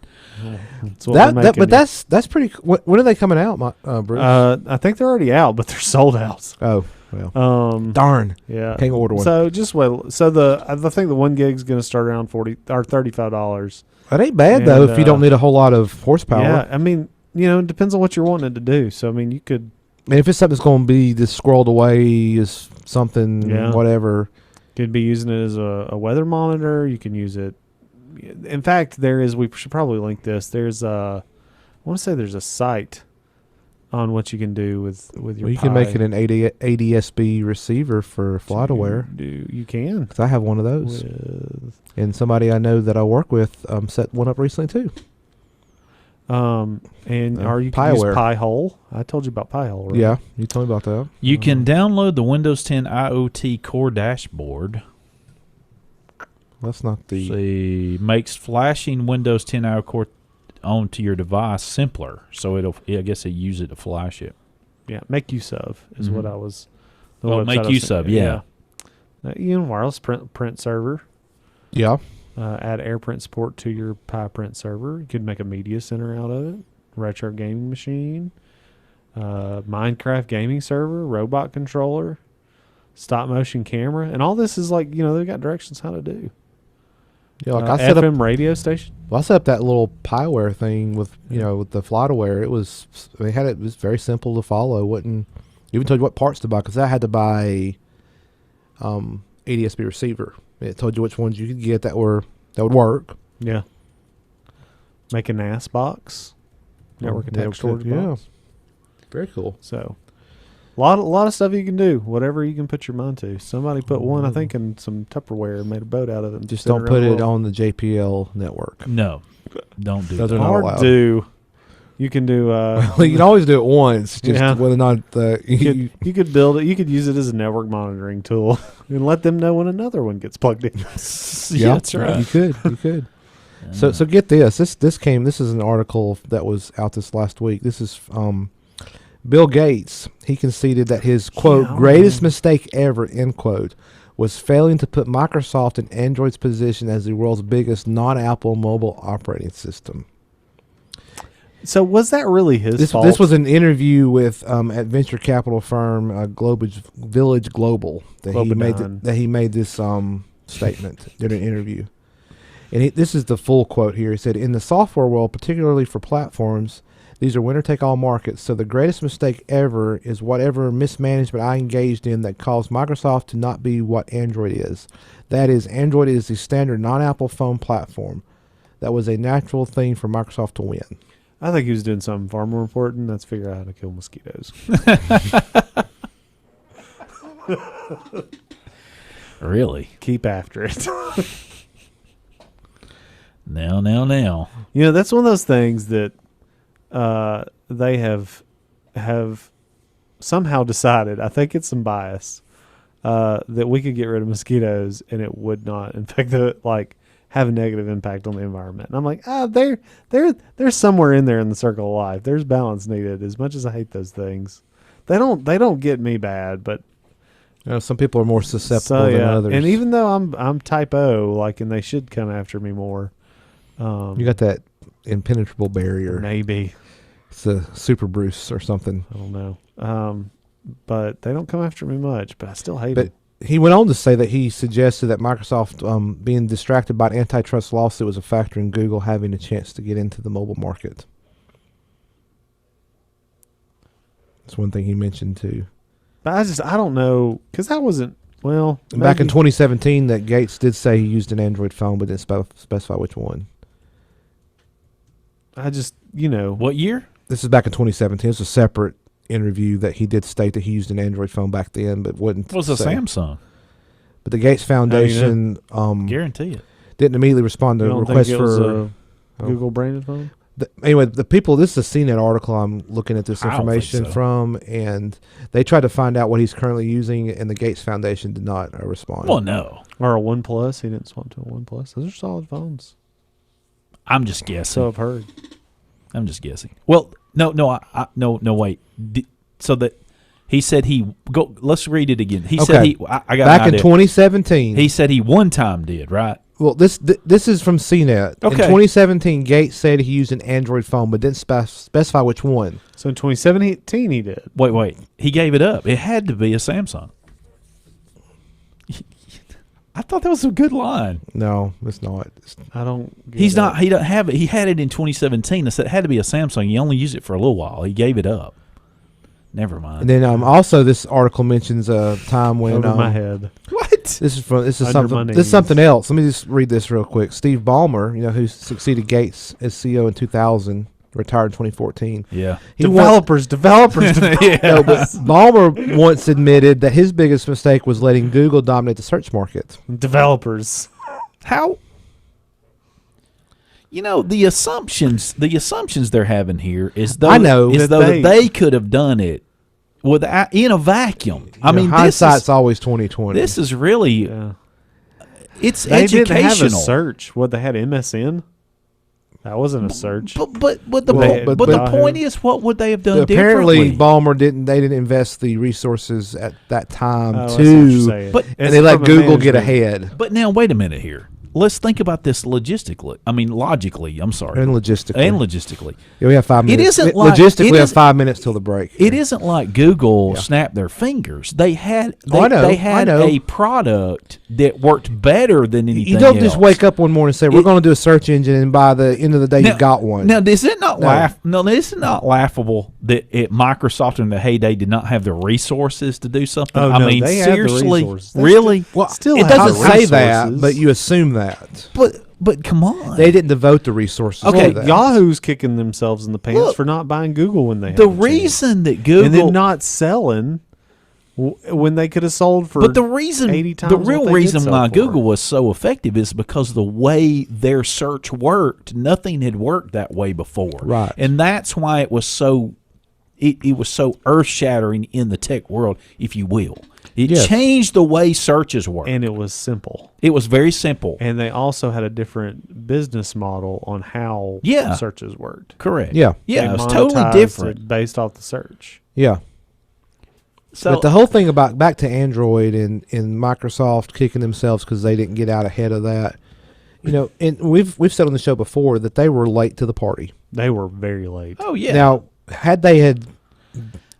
That's what we're making But here. that's pretty. When are they coming out, Bruce? I think they're already out, but they're sold out. oh, well, darn. Yeah. Can't order one. So just wait. So I think the 1 gig is going to start around $35. That ain't bad though And, if you don't need a whole lot of horsepower. Yeah, I mean, it depends on what you're wanting it to do. So I mean, you could. And if it's something that's going to be just scrolled away as something, Yeah. whatever. Could be using it as a weather monitor. You can use it. In fact, we should probably link this. I want to say there's a site on what you can do with your Well, you can make it Pi an ADSB receiver for FlightAware. You can. Because I have one of those. And somebody I know that I work with set one up recently too. And are you can use Pi-aware. Pi-hole? I told you about Pi-hole, right? Yeah, you told me about that. You can download the Windows 10 IoT Core Dashboard. That's not the. See, makes flashing Windows 10 IoT Core onto your device simpler. So I guess they use it to flash it. Yeah, make use of is what Mhm. I was. Make website I was use of, thinking. yeah. Wireless print server. Yeah. Add AirPrint support to your Pi print server. You could make a media center out of it. Retro gaming machine. Minecraft gaming server. Robot controller. Stop motion camera. And all this is like, they've got directions how to do. Yeah, like I set up. FM radio station. Well, I set up that little Piware thing with with the FlightAware. It was it was very simple to follow. Wouldn't even told you what parts to buy because I had to buy ADSB receiver. It told you which ones you could get that would work. Yeah. Make a NAS box. Network attached storage yeah. box. Very cool. So, a lot of stuff you can do. Whatever you can put your mind to. Somebody put one, I think, in some Tupperware and made a boat out of it. and Just sent don't around put the it world. on the JPL network. No, don't do Those that. are not Hard allowed. to do. You can do. Well, you can always do it once. Just Yeah. whether or not the You could build it. You could use it as a network monitoring tool and let them know when another one gets plugged in. Yeah, that's right. You could. So get this. This is an article that was out this last week. This is Bill Gates. He conceded that his quote greatest mistake ever end quote was failing to put Microsoft in Android's position as the world's biggest non-Apple mobile operating system. So was that really his fault? This was an interview with at venture capital firm Village Global that he made this statement during an interview. And this is the full quote here. He said, "In the software world, particularly for platforms, these are winner-take-all markets. So the greatest mistake ever is whatever mismanagement I engaged in that caused Microsoft to not be what Android is. That is, Android is the standard non-Apple phone platform. That was a natural thing for Microsoft to win." I think he was doing something far more important. That's figure out how to kill mosquitoes. Really? Keep after it. Now. You know, that's one of those things that they have somehow decided, I think it's some bias, that we could get rid of mosquitoes and it would not infect have a negative impact on the environment. And I'm like, they're somewhere in there in the circle of life. There's balance needed. As much as I hate those things, they don't get me bad, but some people are more susceptible than others. And even though I'm type O, and they should come after me more. You got that impenetrable barrier. Maybe it's a super Bruce or something. I don't know. But they don't come after me much. But I still hate them. He went on to say that he suggested that Microsoft being distracted by an antitrust lawsuit was a factor in Google having a chance to get into the mobile market. That's one thing he mentioned too. But I don't know, because that wasn't, back in 2017, that Gates did say he used an Android phone, but didn't specify which one. I just, What year? This is back in 2017. It was a separate interview that he did state that he used an Android phone back then, but wouldn't. It was a Samsung. But the Gates Foundation guarantee it didn't immediately respond to requests for a Google branded phone. Anyway, the people. This is a CNET article I'm looking at this information from, and they tried to find out what he's currently using, and the Gates Foundation did not respond. Well, no. Or a OnePlus. He didn't swap to a OnePlus. Those are solid phones. I'm just guessing. So I've heard. I'm just guessing. Well, no, wait. So that he said let's read it again. He said I got back in 2017. He said he one time did, right? Well, this is from CNET. Okay. In 2017, Gates said he used an Android phone, but didn't specify which one. So in 2017, he did. Wait. He gave it up. It had to be a Samsung. I thought that was a good line. No, it's not. I don't. He don't have it. He had it in 2017. I said it had to be a Samsung. He only used it for a little while. He gave it up. Never mind. And then also this article mentions a time when over my head. What? This is something else. Let me just read this real quick. Steve Ballmer, who succeeded Gates as CEO in 2000, retired in 2014. Yeah. Developers. No, but Ballmer once admitted that his biggest mistake was letting Google dominate the search market. Developers. How? The assumptions they're having here is though that they could have done it in a vacuum. I mean, hindsight's always 20/20. This is really it's they educational. Didn't have a search. They had MSN. That wasn't a search. But the point is, what would they have done apparently, differently? Ballmer didn't invest the resources at that time and they let Google get ahead. But now, wait a minute here. Let's think about this logically. I'm sorry. And logistically. Yeah, we have 5 minutes. We have 5 minutes till the break. It isn't like Google snapped their fingers. They had a product that worked better than anything else. You don't just wake up one morning and say, we're going to do a search engine, and by the end of the day, you got one. Now, is it not laughable that Microsoft in the heyday did not have the resources to do something? Oh, I mean, they seriously? Had the really? Well, it doesn't say that, but you assume that. But come on. They didn't devote the resources to that. Yahoo's kicking themselves in the pants for not buying Google when they had the reason that Google... And then not selling when they could have sold for 80 times the real reason why for. Google was so effective is because the way their search worked, nothing had worked that way before. Right. And that's why it was so... It was so earth-shattering in the tech world, if you will. It changed the way searches work. And it was simple. It was very simple. And they also had a different business model on how searches worked. Correct. Yeah. Yeah, it was totally different. Based off the search. Yeah. So, but the whole thing about back to Android and Microsoft kicking themselves because they didn't get out ahead of that And we've said on the show before that they were late to the party. They were very late. Oh yeah. Now, had they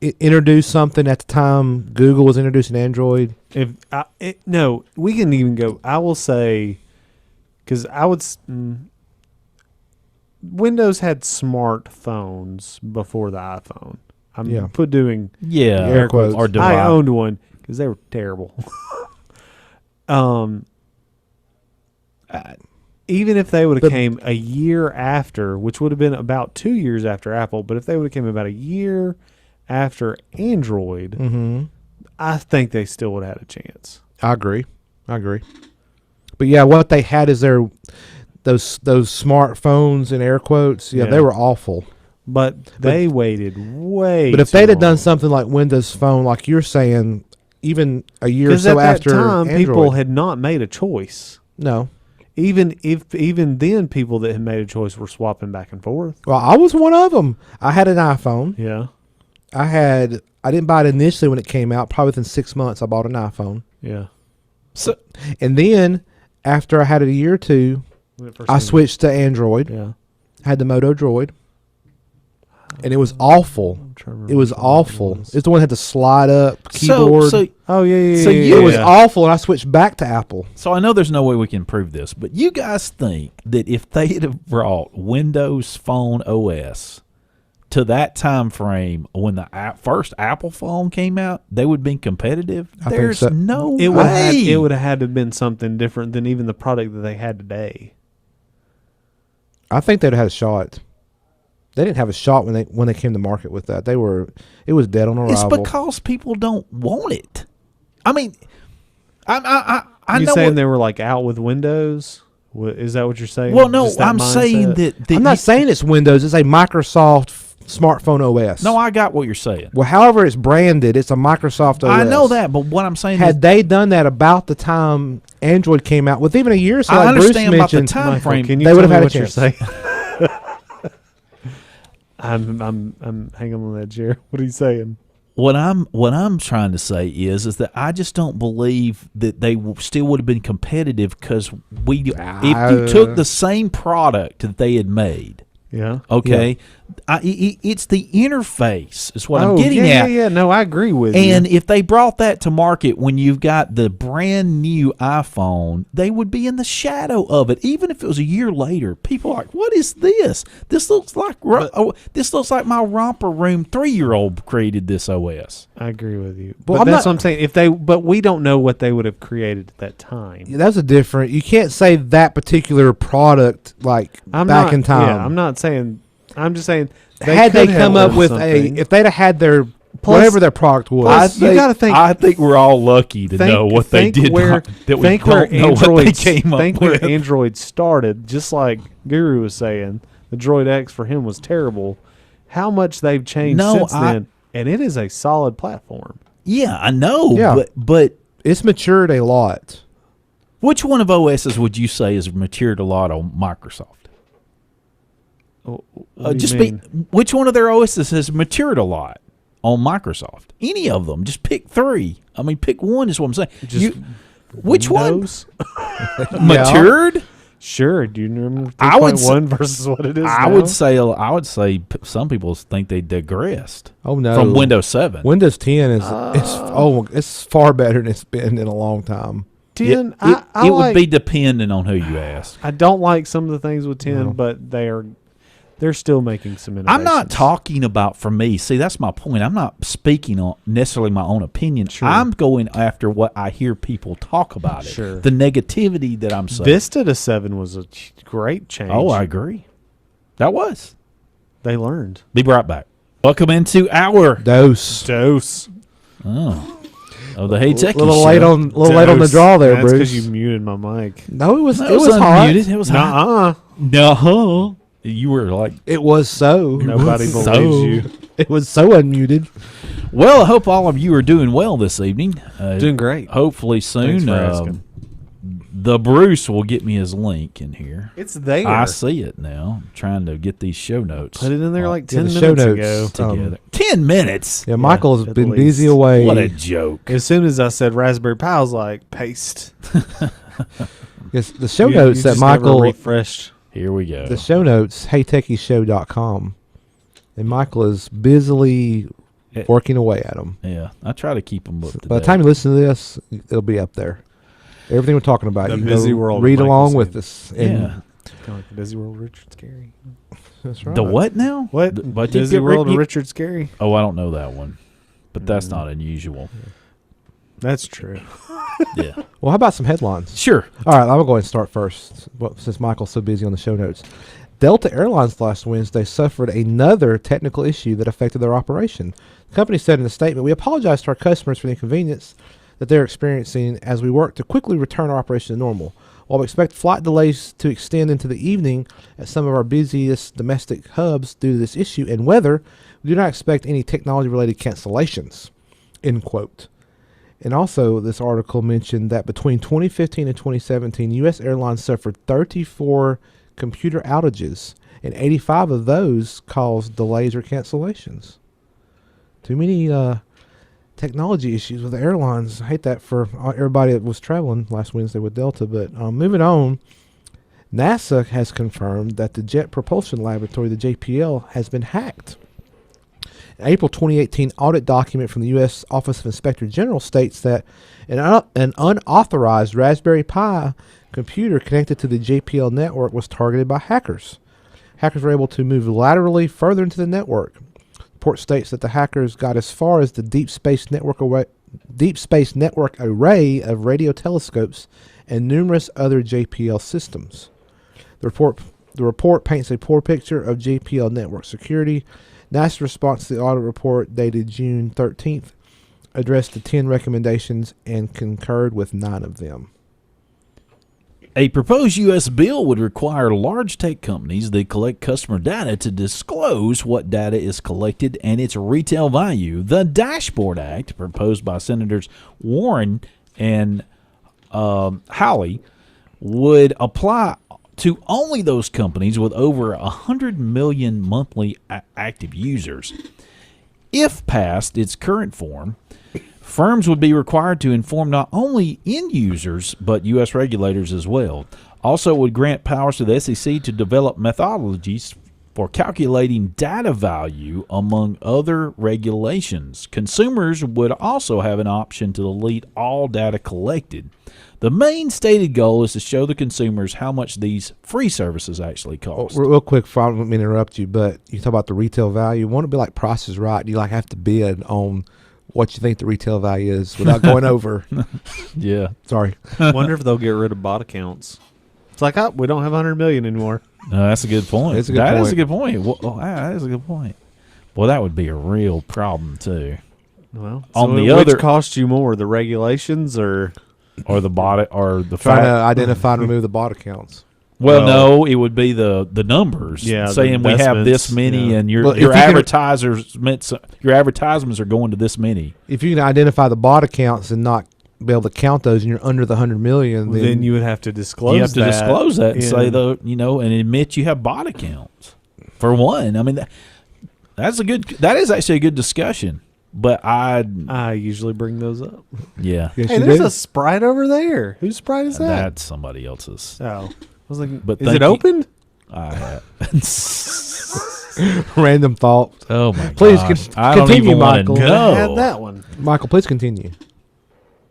introduced something at the time Google was introducing Android, No, we can even go. I will say, because Windows had smartphones before the iPhone. I'm doing air quotes. Or device. I owned one because they were terrible. Even if they would have came a year after, which would have been about 2 years after Apple, but if they would have came about a year after Android, I think they still would have had a chance. I agree. But yeah, what they had is those smartphones in air quotes. Yeah, they were awful. But they waited way. But if they'd have done something like Windows Phone, like you're saying, even a year or so after time, Android, people had not made a choice. No. Even then, people that had made a choice were swapping back and forth. Well, I was one of them. I had an iPhone. Yeah. I didn't buy it initially when it came out. Probably within 6 months, I bought an iPhone. Yeah. And then after I had it a year or two, I switched to Android. Yeah. I had the Moto Droid. And it was awful. It was awful. It's the one that had the slide up keyboard. Oh, yeah. So it was awful, and I switched back to Apple. So I know there's no way we can prove this, but you guys think that if they had have brought Windows Phone OS to that time frame when the first Apple phone came out, they would have been competitive? There's no way. It would have had to have been something different than even the product that they had today. I think they'd have had a shot. They didn't have a shot when they came to market with that. It was dead on arrival. It's because people don't want it. I mean, I you know saying they were like out with Windows? Is that what you're saying? Well, no, I'm saying that I'm not saying it's Windows. It's a Microsoft smartphone OS. No, I got what you're saying. Well, however it's branded, it's a Microsoft OS. I know that, but what I'm saying had they done that about the time Android came out, with even a year or so, I like understand Bruce about the mentioned, time Michael, frame. can you they would have had a what you're chance. saying? I'm hanging on that chair. What are you saying? What I'm trying to say is that I just don't believe that they still would have been competitive because if you took the same product that they had made, okay, it's the interface is what I'm getting at. Yeah. No, I agree with you. And if they brought that to market when you've got the brand new iPhone, they would be in the shadow of it. Even if it was a year later, people are like, "What is this? This looks like my romper room 3-year-old created this OS." I agree with you. But that's what I'm saying. But we don't know what they would have created at that time. Yeah, that's a different. You can't say that particular product back in time. Yeah, I'm not saying. I'm just saying. Had they come up with if they'd have had their whatever their product was, you got to think. I think we're all lucky to know what they did. Think where Android started. Just like Guru was saying, the Droid X for him was terrible. How much they've changed since then, and it is a solid platform. Yeah, I know. Yeah. but it's matured a lot. Which one of OSs would you say has matured a lot on Microsoft? Which one of their OSs has matured a lot on Microsoft? Any of them? Just pick 3. I mean, pick one is what I'm saying. Which Windows? One matured? Sure. Do you remember 3.1 versus what it is now? I would say some people think they digressed. Oh no, from Windows 7. Windows 10 is it's far better than it's been in a long time. 10, it would be dependent on who you ask. I don't like some of the things with 10, but they're still making some innovations. I'm not talking about, for me, see, that's my point. I'm not speaking on necessarily my own opinion. Sure. I'm going after what I hear people talk about it. Sure. The negativity that I'm saying. Vista to 7 was a great change. Oh, I agree. That was. They learned. Be right back. Welcome into our Dose. Oh, the Hey Techies. A little late on the draw there, Bruce. That's Bruce. because you muted my mic. No, it was hot. unmuted. It was hot. No. You were like, it was so. Nobody believes you. It was so unmuted. well, I hope all of you are doing well this evening. Doing great. Hopefully soon. Thanks for asking. The Bruce will get me his link in here. It's there. I see it now. I'm trying to get these show notes. Put it in there like 10 the minutes show ago. notes, together. 10 minutes? Yeah, Michael's at been least. busy away. What a joke. As soon as I said Raspberry Pi, I was like, paste. Yes, the show You notes that just never Michael, refreshed. Here we go. the show notes, heytechieshow.com, and Michael is busily working away at them. Yeah, I try to keep them up to By the date. time you listen to this, it'll be up there. Everything we're talking about, The you can busy go world of read Michael along Sam. with us. And Yeah. Kind of like the Busy World of Richard Scarry. that's right. The what now? What? But you Busy get World of you- Richard Scarry? Oh, I don't know that one, but that's not unusual. That's true. Yeah, Well, how about some headlines? sure. All right, I'm going to go ahead and start first, since Michael's so busy on the show notes. Delta Airlines last Wednesday suffered another technical issue that affected their operation. The company said in a statement, "We apologize to our customers for the inconvenience that they're experiencing as we work to quickly return our operation to normal. While we expect flight delays to extend into the evening at some of our busiest domestic hubs due to this issue and weather, we do not expect any technology-related cancellations." End quote. And also, this article mentioned that between 2015 and 2017, U.S. airlines suffered 34 computer outages, and 85 of those caused delays or cancellations. Too many technology issues with the airlines. I hate that for everybody that was traveling last Wednesday with Delta. But moving on, NASA has confirmed that the Jet Propulsion Laboratory, the JPL, has been hacked. An April 2018 audit document from the U.S. Office of Inspector General states that an unauthorized Raspberry Pi computer connected to the JPL network was targeted by hackers. Hackers were able to move laterally further into the network. The report states that the hackers got as far as the Deep Space Network array of radio telescopes and numerous other JPL systems. The report paints a poor picture of JPL network security. NASA's response to the audit report dated June 13th addressed the 10 recommendations and concurred with 9 of them. A proposed U.S. bill would require large tech companies that collect customer data to disclose what data is collected and its retail value. The Dashboard Act, proposed by Senators Warren and Hawley, would apply to only those companies with over 100 million monthly active users. If passed its current form, firms would be required to inform not only end users, but U.S. regulators as well. Also, it would grant powers to the SEC to develop methodologies for calculating data value, among other regulations. Consumers would also have an option to delete all data collected. The main stated goal is to show the consumers how much these free services actually cost. Real quick, I don't mean to interrupt you, but you talk about the retail value. Won't it be like Price is Right? You have to bid on what you think the retail value is without going over. Yeah. Sorry. Wonder if they'll get rid of bot accounts. It's like, we don't have 100 million anymore. That's a good point. That's a good That point. is a good point. Well, that is a good point. Well, that would be a real problem, too. Well, On so the which other- costs you more, the regulations or Or the bot, or the Trying to fact. identify and remove the bot accounts. Well, Well- no, it would be the numbers. Yeah, the saying we have this investments, many, yeah. and your Well, if your you can- your advertisements are going to this many. If you can identify the bot accounts and not be able to count those, and you're under the 100 million, then you would have to disclose You have to that disclose that and say in- and admit you have bot accounts. For one, I mean that is actually a good discussion. But I usually bring those up. yeah, Yes, Hey, you there's do. a Sprite over there. Whose Sprite is that? that's somebody else's. Oh, I was like, But is thank it you- open? Random thought. Oh my Please gosh. con- I don't continue, even want to Michael. Could know. have had that one. Michael, please continue.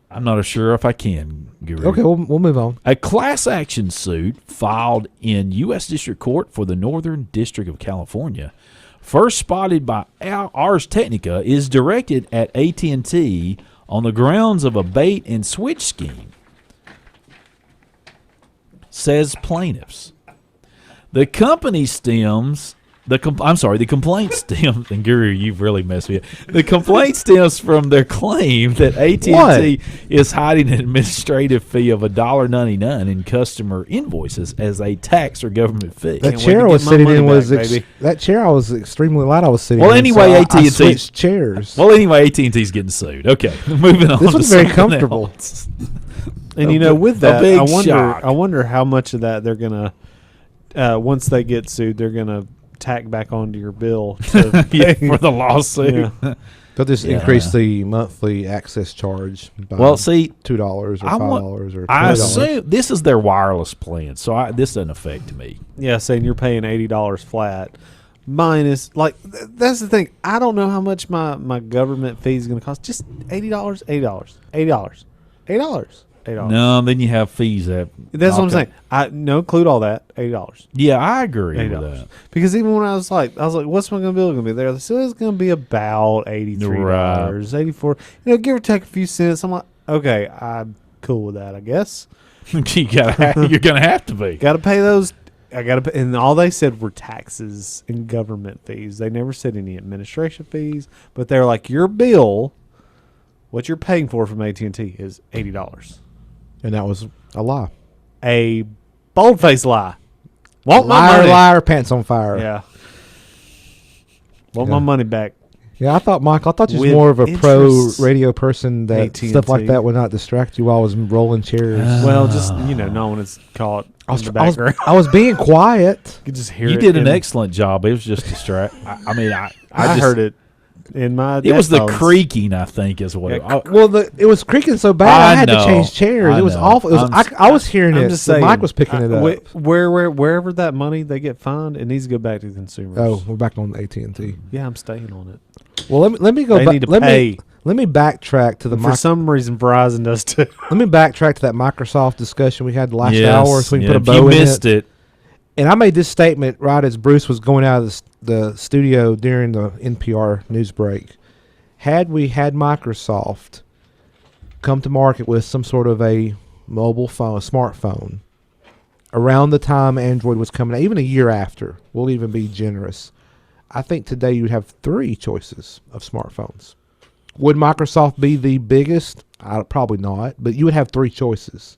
I'm not sure if I can. Guru. Okay, we'll move on. A class action suit filed in U.S. District Court for the Northern District of California, first spotted by Ars Technica, is directed at AT&T on the grounds of a bait and switch scheme, says plaintiffs. The company stems. The complaint stems, and Guru, you've really messed me up. The complaint stems from their claim that AT&T What? is hiding an administrative fee of $1.99 in customer invoices as a tax or government fee. That Can't wait chair to I was get my sitting money in was back, baby. that chair I was extremely loud. I was sitting. Well, in, anyway, so I AT&T switched chairs. Well, anyway, AT&T's getting sued. Okay, moving on. This to was very something comfortable. else. And with a that, big I wonder. shock. I wonder how much of that they're gonna. Once they get sued, they're gonna tack back onto your bill to Yeah, for the lawsuit. Yeah. They'll just Yeah. increase the monthly access charge by Well, see, $2 or I want- $5 or $20. I assume this is their wireless plan, so this doesn't affect me. Yeah, saying you're paying $80 flat. Minus, like, that's the thing. I don't know how much my government fee is going to cost. Just $80, $80, $80, $8. No, then you have fees that. That's what I'm knock saying. up- I no include all that $80. Yeah, I agree with $80. that. Because even when I was like, what's my bill going to be there? They said it's going to be about $83, 84. Give or take a few cents. I'm like, okay, I'm cool with that, I guess. You're gonna have to be. Got to pay those. I got to pay, and all they said were taxes and government fees. They never said any administration fees, but they're like, your bill, what you're paying for from AT&T is $80. And that was a lie. A bold-faced lie. Want my Liar, money. liar, pants on fire. Yeah. Want Yeah. my money back. Yeah, I thought you was With more of a pro interest. radio person that AT&T. stuff like that would not distract you while I was rolling chairs. Well, just, knowing it's caught in the background. I was being quiet. You could just hear You it. did an in- excellent job. It was just distract. I I just heard it in my It was the headphones. creaking, I think, is what. Yeah, It was creaking so bad I had to know. change chairs. I It was know. awful. It was, I was hearing I'm it. just The saying, mic was picking it up. Wherever that money they get fined, it needs to go back to the consumers. Oh, we're back on AT&T. Yeah, I'm staying on it. Well, let me go They back. need to Let pay. me let me backtrack to the For some reason, Verizon does too. let me backtrack to that Microsoft discussion we had the last Yes, hour, so we can put a if bow you in missed it. it. And I made this statement right as Bruce was going out of the studio during the NPR news break. Had we had Microsoft come to market with some sort of a mobile phone, a smartphone, around the time Android was coming out, even a year after, we'll even be generous, I think today you'd have 3 choices of smartphones. Would Microsoft be the biggest? Probably not, but you would have 3 choices.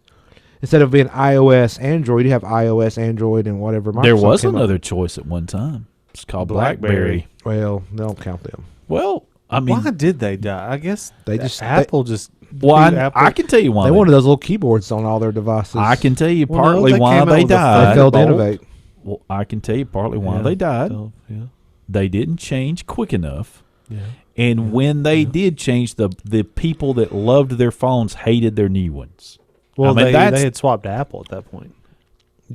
Instead of being iOS, Android, you have iOS, Android, and whatever Microsoft There was came up another choice at one time. It's called BlackBerry. BlackBerry. Well, they don't count them. Well, I mean, Why did they die? I guess They just- Apple just. well, Dude, Apple- I can tell you why. They wanted those little keyboards on all their devices. I can tell you Well, no, partly they why came out they with a They died. failed to Thunderbolt. innovate. Well, I can tell you partly why Yeah, they died. Yeah. They didn't change quick enough. Yeah. And when they did change, the people that loved their phones hated their new ones. Well, I mean, they that's- had swapped to Apple at that point.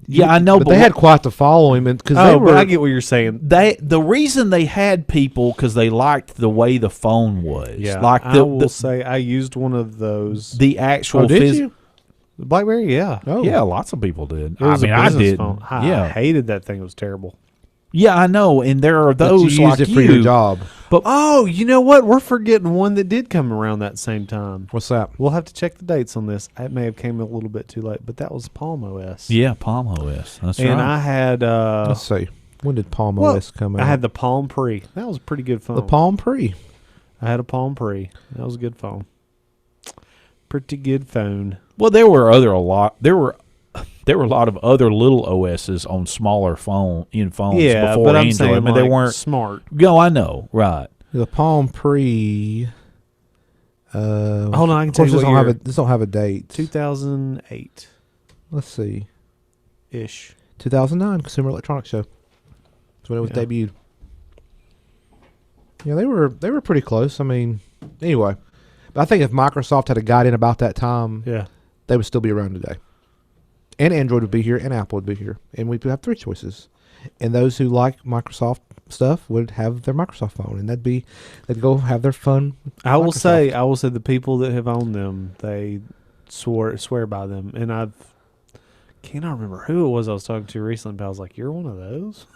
Yeah, I know, But they had quite the following because they were. but I get what you're saying. the reason they had people because they liked the way the phone was. Yeah, like I will say I used one of those. the actual Oh, did phys- you? The BlackBerry, yeah. Oh, Yeah, lots of people did. It was I mean, a I business did. phone. I Yeah, hated that thing. It was terrible. yeah, I know. And there are But those you like used it for you. your job. But Oh, you know what? We're forgetting one that did come around that same time. What's that? We'll have to check the dates on this. It may have came a little bit too late, but that was Palm OS. yeah, Palm OS. That's and right. I had Let's see. When did Palm well, OS come out? I had the Palm Pre. That was a pretty good phone. the Palm Pre. I had a Palm Pre. That was a good phone. Pretty good phone. Well, there were a lot of other little OSs on smaller phones Yeah, before but I'm Android. saying I mean, they like, weren't. smart. No, I know, right? The Palm Pre. Hold on, I can Of tell course, you this what don't have year. a this don't have a date. 2008 Let's see. ish. 2009 Consumer Electronics Show. That's when it was Yeah. debuted. Yeah, they were pretty close. I mean, anyway, but I think if Microsoft had got in about that time, Yeah. they would still be around today. And Android would be here, and Apple would be here, and we'd have 3 choices. And those who like Microsoft stuff would have their Microsoft phone, and they'd go have their fun. with I will Microsoft. say the people that have owned them, they swear by them. And cannot remember who it was I was talking to recently, but I was like, "You're one of those?"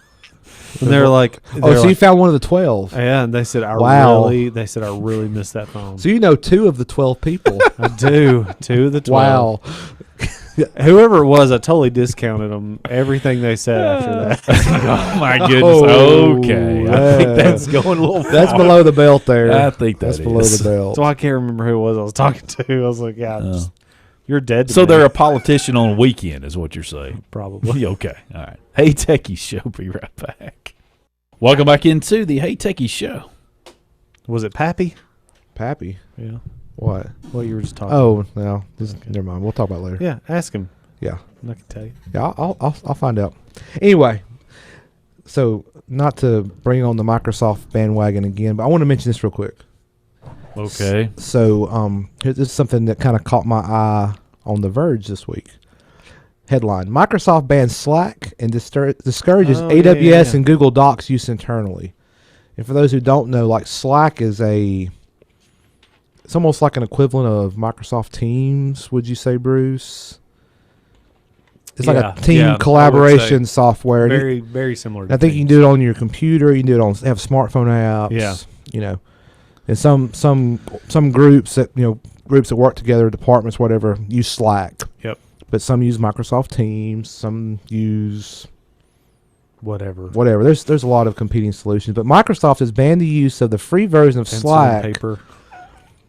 And they're like, Oh, so you found one of the 12. yeah, and they said, Wow. they said, I really miss that phone. So you know 2 of the 12 people. I do. 2 of the 12. Wow. Whoever it was, I totally discounted them. Everything they said after that. Oh my goodness. Oh, Okay, I yeah. think that's going a little. That's far. below the belt there. I think That's that below is. the belt. So I can't remember who it was I was talking to. I was like, yeah, Oh. you're dead to So me. they're a politician on a weekend, is what you're saying. Probably. Okay. All right. Hey Techies Show. Be right back. Welcome back into the Hey Techies Show. Was it Pappy? Pappy. Yeah. What? Well, you were just talking. Oh, no. Okay. Never mind. We'll talk about it later. Yeah, ask him. Yeah. I can tell you. Yeah, I'll find out. Anyway, So, not to bring on the Microsoft bandwagon again, but I want to mention this real quick. Okay. So, this is something that kind of caught my eye on The Verge this week. Headline: Microsoft bans Slack and discourages AWS and Google Docs use internally. And for those who don't know, like Slack is it's almost like an equivalent of Microsoft Teams, would you say, Bruce? It's like a team collaboration software. Very, very similar. I think you can do it on your computer. You can do it on have smartphone apps. Yeah. You know, and some groups that work together, departments, whatever, use Slack. Yep. But some use Microsoft Teams. Some use whatever. There's a lot of competing solutions. But Microsoft has banned the use of the free version of Pencil Slack. and paper.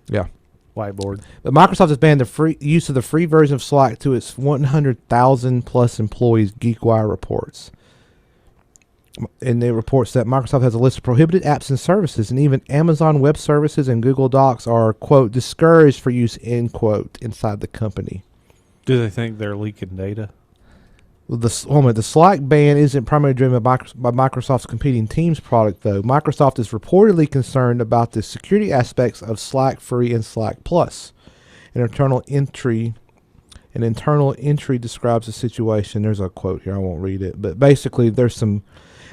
Yeah. Whiteboard. But Microsoft has banned the use of the free version of Slack to its 100,000 plus employees, GeekWire reports. And it reports that Microsoft has a list of prohibited apps and services, and even Amazon Web Services and Google Docs are, quote, discouraged for use, end quote, inside the company. Do they think they're leaking data? Well, the Slack ban isn't primarily driven by Microsoft's competing Teams product, though. Microsoft is reportedly concerned about the security aspects of Slack Free and Slack Plus. An internal entry describes the situation. There's a quote here. I won't read it, but basically, they're saying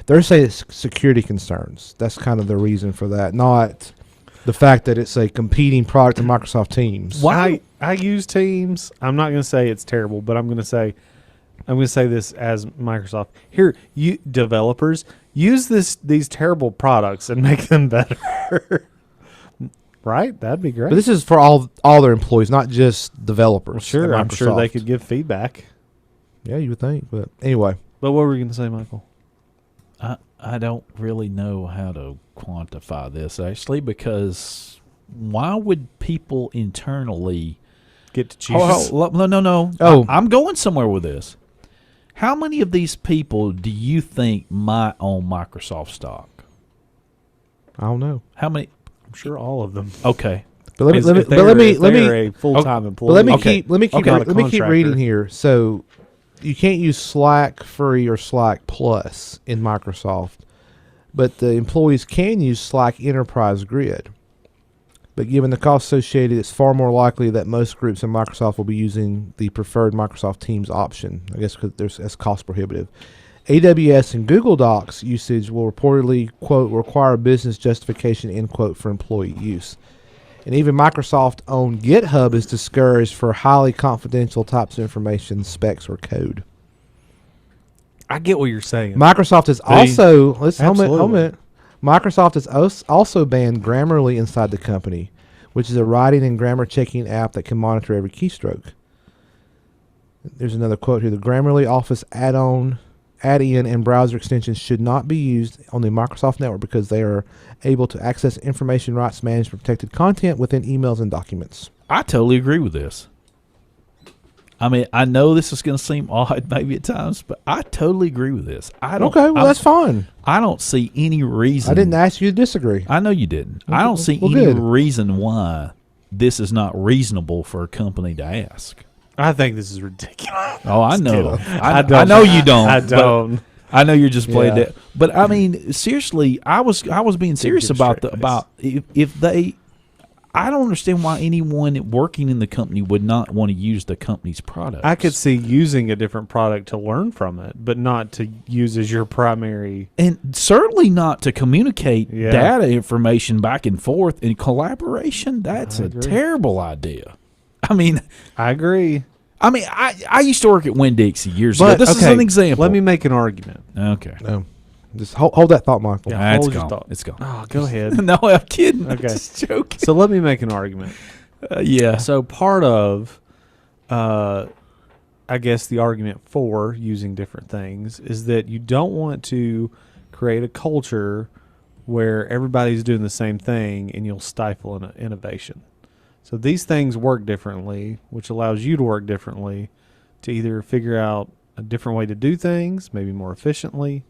it's security concerns. That's kind of the reason for that, not the fact that it's a competing product to Microsoft Teams. Why? I use Teams. I'm not going to say it's terrible, but I'm going to say this as Microsoft. Here, you developers, use these terrible products and make them better. Right? That'd be great. But this is for all their employees, not just developers. Well, sure, I'm sure they could give feedback. Yeah, you would think. But anyway. But what were you going to say, Michael? I don't really know how to quantify this, actually, because why would people internally get to choose? No. Oh. I'm going somewhere with this. How many of these people do you think might own Microsoft stock? I don't know. How many? I'm sure all of them. Okay. But let me a full-time employee. But let me Okay. keep reading here. So you can't use Slack Free or Slack Plus in Microsoft, but the employees can use Slack Enterprise Grid. But given the cost associated, it's far more likely that most groups in Microsoft will be using the preferred Microsoft Teams option, I guess because that's cost prohibitive. AWS and Google Docs usage will reportedly, quote, require business justification, end quote, for employee use. And even Microsoft-owned GitHub is discouraged for highly confidential types of information, specs, or code. I get what you're saying. Microsoft is also... Hold a minute. Microsoft has also banned Grammarly inside the company, which is a writing and grammar checking app that can monitor every keystroke. There's another quote here. The Grammarly Office add-in and browser extensions should not be used on the Microsoft network because they are able to access information rights management protected content within emails and documents. I totally agree with this. I mean, I know this is going to seem odd maybe at times, but I totally agree with this. That's fine. I don't see any reason. I didn't ask you to disagree. I know you didn't. I don't see any reason why this is not reasonable for a company to ask. I think this is ridiculous. Oh, I know. I know you don't. I don't. I know you're just playing Yeah. that. But I mean, seriously, I was being serious about if they. I don't understand why anyone working in the company would not want to use the company's product. I could see using a different product to learn from it, but not to use as your primary. And certainly not to communicate Yeah. data information back and forth in collaboration. That's a terrible idea. I mean, I agree. I used to work at Winn-Dixie years ago. This is an example. Let me make an argument. Okay. No. Just hold that thought, Michael. Yeah. It's hold your gone. thought. It's gone. Oh, go ahead. No, I'm kidding. Okay. I'm just joking. So let me make an argument. Yeah. So part of, I guess, the argument for using different things is that you don't want to create a culture where everybody's doing the same thing and you'll stifle innovation. So these things work differently, which allows you to work differently to either figure out a different way to do things, maybe more efficiently,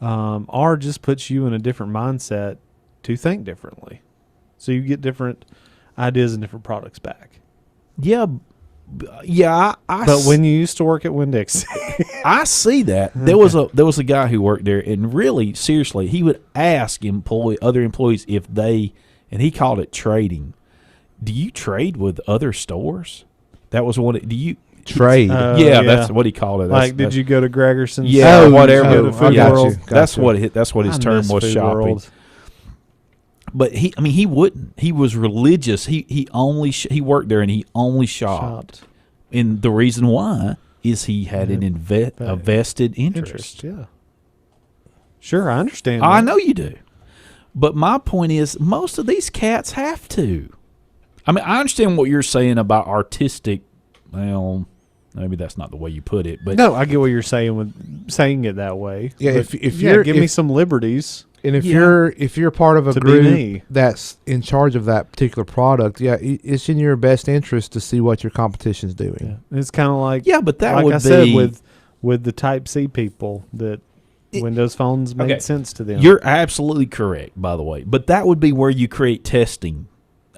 or just puts you in a different mindset to think differently. So you get different ideas and different products back. Yeah, Yeah, But when you used to work at Windex, I see that. There was a guy who worked there, and really, seriously, he would ask other employees if they, and he called it trading. Do you trade with other stores? That was what. Do you Trade. yeah, that's what he called it. like, did you go to Gregerson's? Yeah, whatever. Go to Food I got World? you. That's what his I term miss was, Food shopping. World. But he wouldn't. He was religious. He only he worked there and he only shopped. And the reason why is he had a vested interest. Yeah. Sure, I understand. I that. know you do. But my point is, most of these cats have to. I mean, I understand what you're saying about artistic. Well, maybe that's not the way you put it, but No, I get what you're saying with saying it that way. Yeah, But if you're give me some liberties. And if Yeah. you're part of a To be group me. that's in charge of that particular product, it's in your best interest to see what your competition's doing. Yeah. It's kind of like but that like would I be said with the Type C people that Windows phones made Okay. sense to them. You're absolutely correct, by the way. But that would be where you create testing.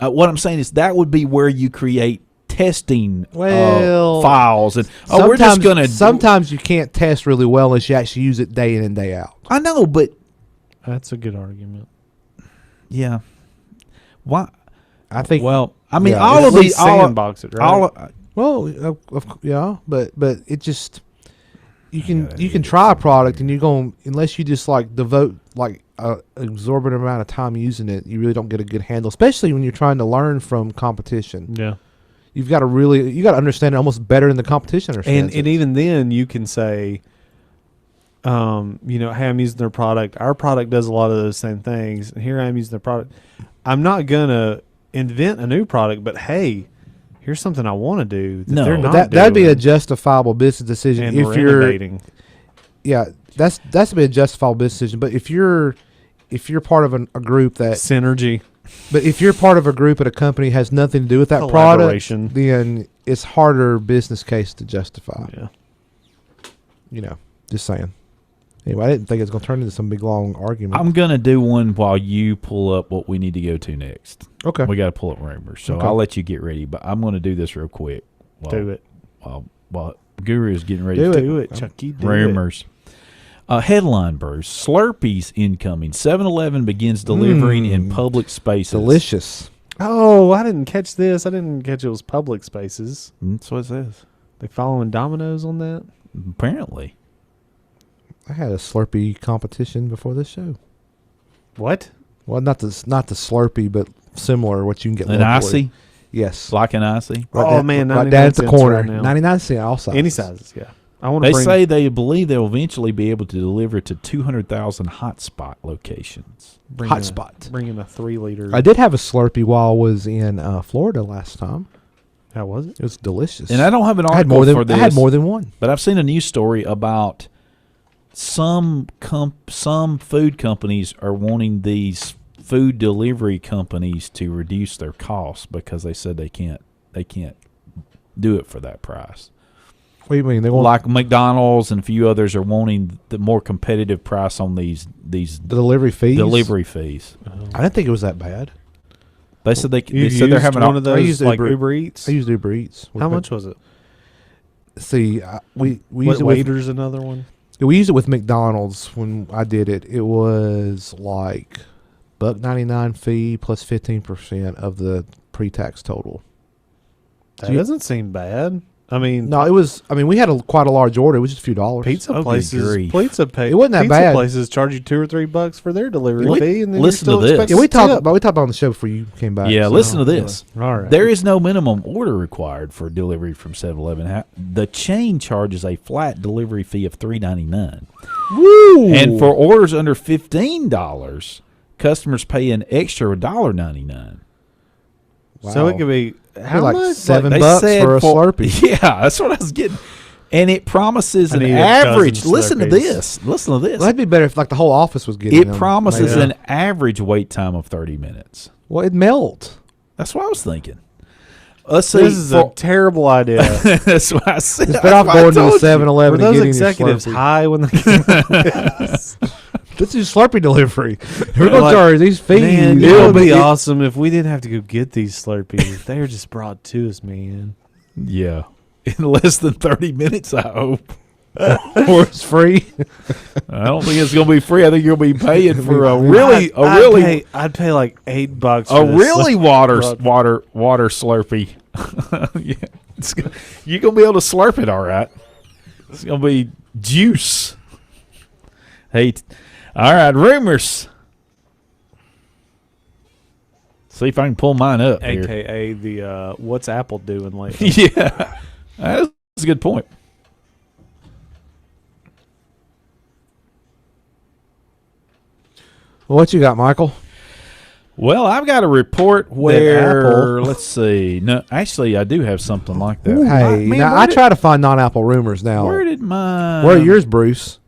What I'm saying is that would be where you create testing Well, files, and we're just gonna. Sometimes you can't test really well unless you actually use it day in and day out. I know, but That's a good argument. yeah, why? I think. Well, I mean, Yeah, all At of these, least all, sandbox it, right? Well, yeah, but it just you can try a product and you're going unless you just like devote like a exorbitant amount of time using it, you really don't get a good handle, especially when you're trying to learn from competition. Yeah. You got to understand it almost better than the competition understands And it. even then, you can say, hey, I'm using their product. Our product does a lot of those same things. And here I am using their product. I'm not going to invent a new product, but hey, here's something I want to do that No. they're But not that'd be a doing. justifiable business decision And if we're you're innovating. yeah that's be a justifiable business decision. But if you're part of a group that Synergy. but if you're part of a group at a company has nothing to do with that product, Collaboration. then it's harder business case to justify. Yeah. Just saying. Anyway, I didn't think it was going to turn into some big long argument. I'm gonna do one while you pull up what we need to go to next. Okay. We got to pull up rumors, so Okay. I'll let you get ready. But I'm gonna do this real quick. Do it. While Guru is getting ready Do to it. Do it, Chucky. Do it. rumors. Headline burst: Slurpees incoming. 7-Eleven begins delivering in public spaces. Delicious. Oh, I didn't catch this. I didn't catch it was public spaces. That's what it says. They following Domino's on that? Apparently. I had a Slurpee competition before this show. What? Well, not the Slurpee, but similar. What you can get An locally. icy, Yes. like an icy. Oh, man, right 99 down at the cents corner. right now. 99 cents all sizes. Any sizes, yeah. I want to They bring say they believe they'll eventually be able to deliver to 200,000 hotspot locations. bring Hotspot. Bring in a 3-liter. I did have a Slurpee while I was in Florida last time. How was it? It was delicious. And I don't have an I had article more than for this. I had more than one. But I've seen a news story about some food companies are wanting these food delivery companies to reduce their costs because they said they can't do it for that price. What do you mean? They want Like McDonald's and a few others are wanting the more competitive price on these the delivery fees? delivery fees. I didn't think it was that bad. They said they You said they're having one of I those used like Uber- Uber Eats. I used Uber Eats. How much was it? See, we What, used it with Waiter's another one. we used it with McDonald's when I did it. It was like $1.99 fee plus 15% of the pre-tax total. That doesn't seem bad. I mean, No, it was. I mean, we had quite a large order. It was just a few dollars. pizza Oh, good places, grief. It wasn't that pizza bad. places charge you $2 or $3 for their delivery Li- fee, and then listen you're to still this. expected Yeah, we to talked tip. about on the show before you came back. Yeah, so- listen to this. All right. There is no minimum order required for delivery from 7-Eleven. The chain charges a flat delivery fee of $3.99. Woo! And for orders under $15, customers pay an extra $1.99. So it could be how like much? $7 They bucks said for a Slurpee. Yeah, that's what I was getting. And it promises I an need a average. dozen Listen to Slurpees. this. Listen to this. Well, that'd be better if like the whole office was getting It them. promises Maybe. an average wait time of 30 minutes. Well, it'd melt. That's what I was thinking. Let's see. This is a terrible idea. That's what I said. It's better off That's what I going to a told you. 7-Eleven Were and those getting executives your Slurpee. high when they This is Slurpee delivery. We're going to Like, charge these fees. Man, it Yeah, would but be awesome if we didn't have to go get these Slurpees. They're just brought to us, man. Yeah. In less than 30 minutes, I hope. Or it's free. I don't think it's going to be free. I think you'll be paying for I'd pay like $8 for this. really water Slurpee. Yeah, you're going to be able to slurp it all right. It's going to be juice. Hey, all right, rumors. See if I can pull mine up here. AKA the what's Apple doing lately? Yeah, that's a good point. Well, what you got, Michael? Well, I've got a report where Apple- let's see. No, actually, I do have something like that. Hey, Man, now where I did- try to find non-Apple rumors now. Where did my? Where are yours, Bruce?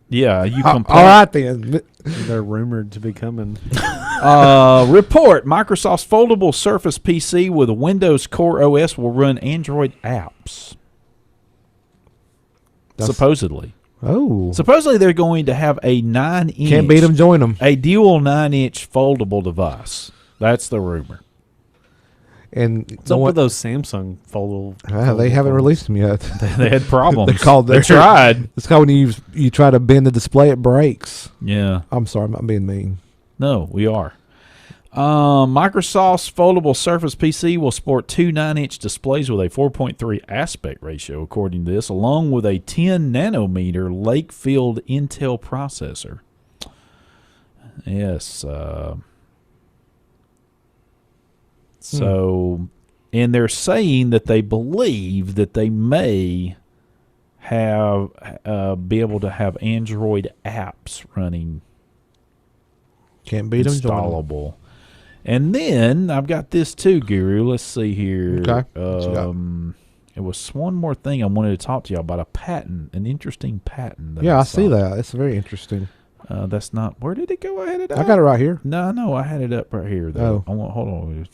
Yeah, you All complain. right then. They're rumored to be coming. Report: Microsoft's foldable Surface PC with a Windows Core OS will run Android apps. Supposedly. Oh, Supposedly, they're going to have a 9-inch. can't beat them. Join them. A dual 9-inch foldable device. That's the rumor. And What's up with those Samsung foldable? they haven't phones? released them yet. They had problems. They called They their- tried. It's called when you try to bend the display, it breaks. Yeah. I'm sorry, I'm not being mean. No, we are. Microsoft's foldable Surface PC will sport two 9-inch displays with a 4.3 aspect ratio, according to this, along with a 10 nanometer Lakefield Intel processor. Yes. So, and they're saying that they believe that they may have be able to have Android apps running Can't beat them. installable. And then I've got this too, Guru. Let's see here. Okay. What you got? It was one more thing I wanted to talk to you about, a patent, an interesting patent. That Yeah, I saw. see that. It's very interesting. That's not. Where did it go? I had it up. I got it right here. No, I had it up right here though. Oh. Hold on.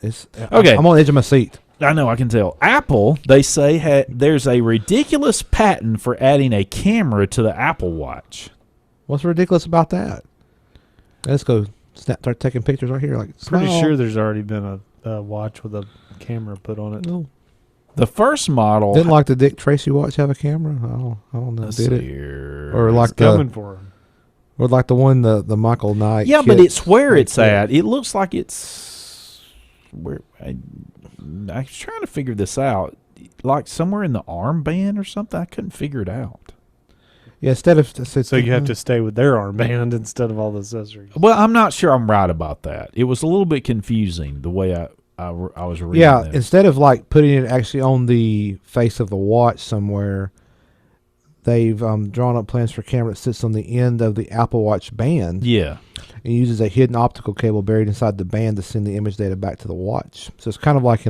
It's Okay. I'm on the edge of my seat. I know, I can tell. Apple, they say, there's a ridiculous patent for adding a camera to the Apple Watch. What's ridiculous about that? Let's go start taking pictures right here. Like, Pretty smile. sure there's already been a watch with a camera put on it. No. The first model. Didn't like the Dick Tracy watch have a camera? I don't know. Let's Did see it? here. Or It's like coming for him. Or like the one the Michael Knight. Yeah, but kit. it's where Like it's that. at. It looks like it's where I was trying to figure this out, like somewhere in the armband or something. I couldn't figure it out. Yeah, instead of So you have to stay with their armband instead of all the accessories. Well, I'm not sure I'm right about that. It was a little bit confusing the way I was reading. Yeah, this. instead of like putting it actually on the face of the watch somewhere, they've drawn up plans for a camera that sits on the end of the Apple Watch band Yeah. and uses a hidden optical cable buried inside the band to send the image data back to the watch. So it's kind of like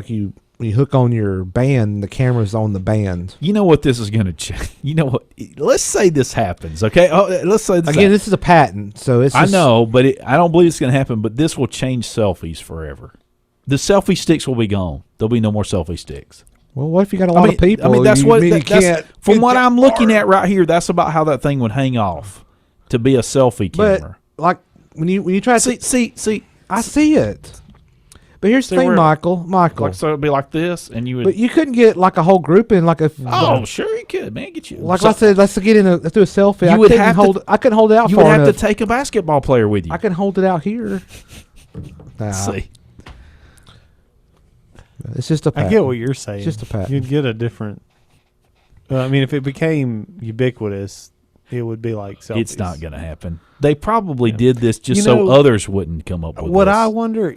when you hook on your band, the camera's on the band. You know what this is going to change? You know what? Let's say this happens, okay? Oh, let's say this Again, this is a patent, so it's I just, know, but I don't believe it's going to happen, but this will change selfies forever. The selfie sticks will be gone. There'll be no more selfie sticks. Well, what if you got a lot of people? I mean, that's you what mean you that's, can't from get what that I'm looking far. at right here. That's about how that thing would hang off to be a selfie But camera. like when you try to See. I see it. But here's the See thing, where- Michael. Like so, it'd be like this, and you would. But you couldn't get like a whole group in like a. Oh, sure you could, man. Get you. Like so, I said, let's get in. Let's do a selfie. You I would couldn't have to- hold. I couldn't hold it out you far would have enough. to take a basketball player with you. I can hold it out here. Nah, See. it's just a. I patent. get what you're saying. It's just a patent. You'd get a different. I mean, if it became ubiquitous, it would be like selfies. It's not going to happen. They probably Yeah. did this just You so know, others wouldn't come up with What this. I wonder,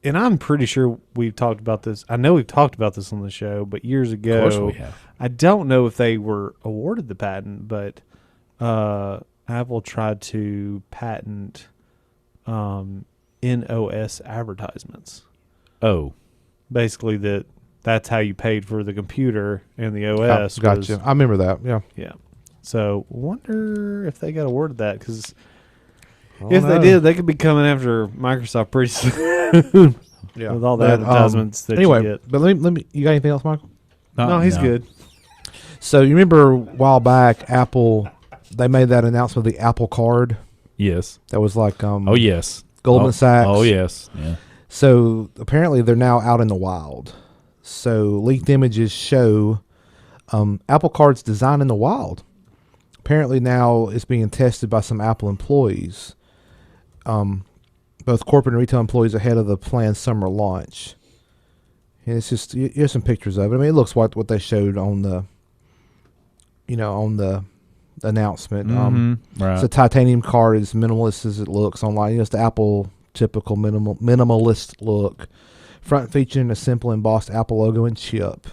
and I'm pretty sure we've talked about this. I know we've talked about this on the show, but years ago, Of course we have. I don't know if they were awarded the patent, but Apple tried to patent NOS advertisements. Oh, Basically, that's how you paid for the computer and the OS. Gotcha. I remember that. Yeah. Yeah. So, wonder if they got awarded that, because I if don't they know. did, they could be coming after Microsoft pretty soon Yeah. with all the But, advertisements that anyway, you get. but let me. You got anything else, Michael? No, he's good. So you remember a while back, Apple, they made that announcement of the Apple Card. Yes. That was like Oh, yes. Goldman Oh, Sachs. Oh, yes. Yeah. So apparently they're now out in the wild. So leaked images show Apple Card's design in the wild. Apparently now it's being tested by some Apple employees, both corporate and retail employees, ahead of the planned summer launch. And it's just, here's some pictures of it. I mean, it looks what they showed on the, on the announcement. Right. It's a titanium card, as minimalist as it looks online. It's the Apple typical minimalist look. Front featuring a simple embossed Apple logo and chip,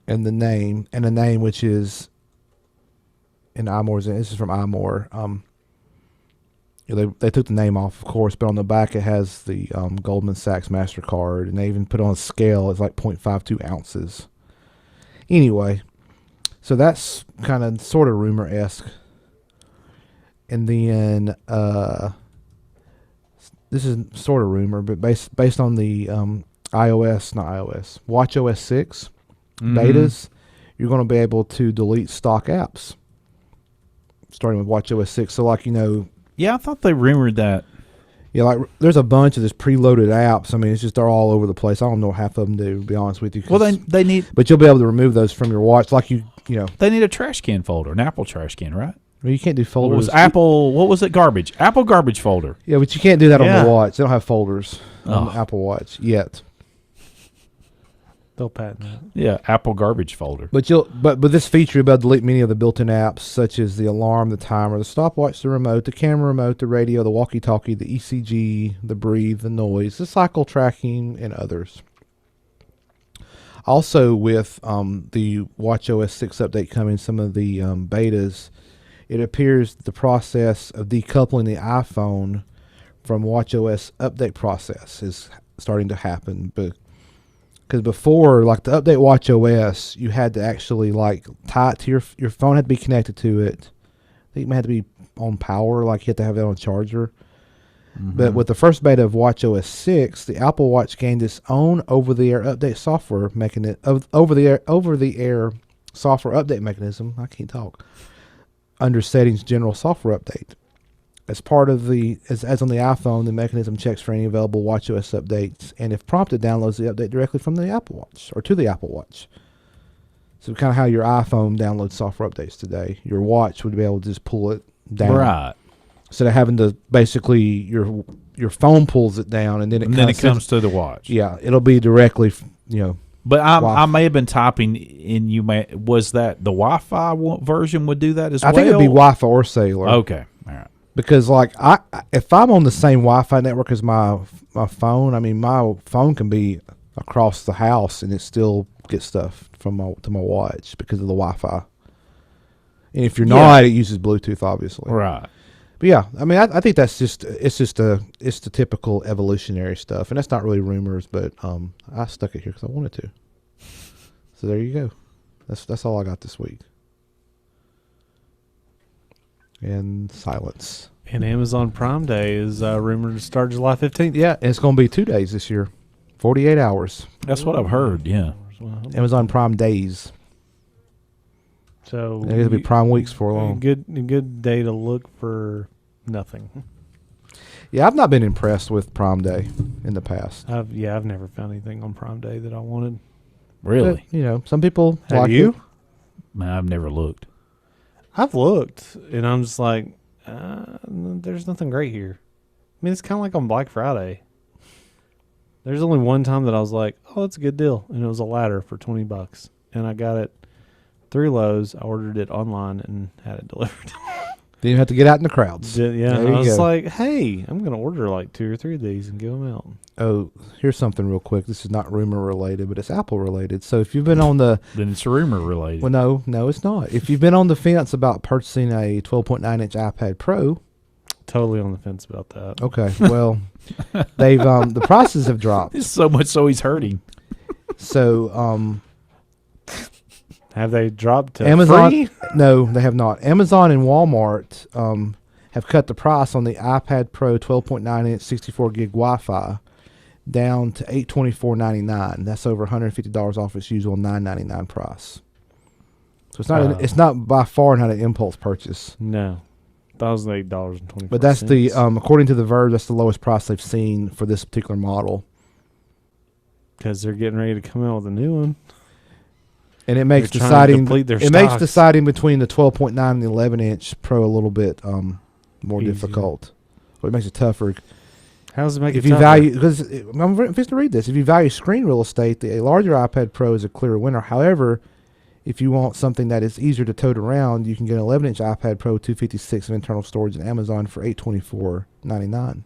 and the name, which is in iMore's. This is from iMore. They took the name off, of course, but on the back it has the Goldman Sachs MasterCard, and they even put on a scale. It's like 0.52 ounces. Anyway, so that's kind of sort of rumor-esque. And then this is sort of rumor, but based on the WatchOS 6 betas, you're going to be able to delete stock apps starting with WatchOS 6. So, like, yeah, I thought they rumored that. Yeah, like there's a bunch of this preloaded apps. I mean, it's just they're all over the place. I don't know what half of them do, to be honest with you. Well, they need, but you'll be able to remove those from your watch, like you know. They need a trash can folder, an Apple trash can, right? Well, you can't do folders. What was Apple? What was it? Garbage. Apple garbage folder. Yeah, but you can't do that on Yeah. the watch. They don't have folders on the Apple Watch yet. They'll patent that. Yeah, Apple garbage folder. But but this feature, you'll be able to delete many of the built-in apps, such as the alarm, the timer, the stopwatch, the remote, the camera remote, the radio, the walkie-talkie, the ECG, the breathe, the noise, the cycle tracking, and others. Also, with the WatchOS 6 update coming, some of the betas, it appears the process of decoupling the iPhone from WatchOS update process is starting to happen. Because before, like the update WatchOS, you had to actually like tie it to your phone had to be connected to it. I think it had to be on power, like you had to have that on a charger. But with the first beta of WatchOS 6, the Apple Watch gained its own over-the-air update software mechanism. Over-the-air software update mechanism. I can't talk. Under Settings General Software Update. As part of as on the iPhone, the mechanism checks for any available WatchOS updates, and if prompted, downloads the update directly from the Apple Watch or to the Apple Watch. So kind of how your iPhone downloads software updates today, your watch would be able to just pull it down. Right. Instead of having to basically your phone pulls it down and then it comes to the watch. Yeah, it'll be directly, But I may have been typing in. Was that the Wi-Fi version would do that as well? I think it'd be Wi-Fi or cellular. Okay, all right. Because like if I'm on the same Wi-Fi network as my phone, I mean my phone can be across the house and it still gets stuff to my watch because of the Wi-Fi. And if you're not, it uses Bluetooth, obviously. Right. But yeah, I mean, I think it's the typical evolutionary stuff, and that's not really rumors, but I stuck it here because I wanted to. So there you go. That's all I got this week. And silence. And Amazon Prime Day is rumored to start July 15th. Yeah, and it's going to be 2 days this year, 48 hours. That's what I've heard. Yeah. Amazon Prime Days. So It'll be Prime weeks for long. A good day to look for nothing. Yeah, I've not been impressed with Prime Day in the past. I've never found anything on Prime Day that I wanted. Really? But, some people Have like you? it. Man, I've never looked. I've looked, and I'm just like, there's nothing great here. I mean, it's kind of like on Black Friday. There's only one time that I was like, oh, that's a good deal. And it was a ladder for $20. And I got it through Lowe's. I ordered it online and had it delivered. Then you have to get out in the crowds. Yeah, There I you was go. like, hey, I'm going to order like 2 or 3 of these and give them out. Oh, here's something real quick. This is not rumor related, but it's Apple related. So if you've been on the Then it's rumor related. well, no, it's not. If you've been on the fence about purchasing a 12.9-inch iPad Pro, Totally on the fence about that. okay, well, they've the prices have dropped. It's so much so he's hurting. So Have they dropped to Amazon? free? No, they have not. Amazon and Walmart have cut the price on the iPad Pro 12.9-inch 64 gig Wi-Fi down to $824.99. That's over $150 off its usual $999 price. So it's not by far not an impulse purchase. No. $1,008.24. But that's the according to the Verge, that's the lowest price they've seen for this particular model. Because they're getting ready to come out with a new one. And it makes They're trying to deplete their deciding makes stocks. deciding between the 12.9 and the 11-inch Pro a little bit more Easier. difficult. Or it makes it tougher. How does it make If it you tougher? value, because I'm fixing to read this. If you value screen real estate, the larger iPad Pro is a clear winner. However, if you want something that is easier to tote around, you can get an 11-inch iPad Pro 256 of internal storage on Amazon for $824.99.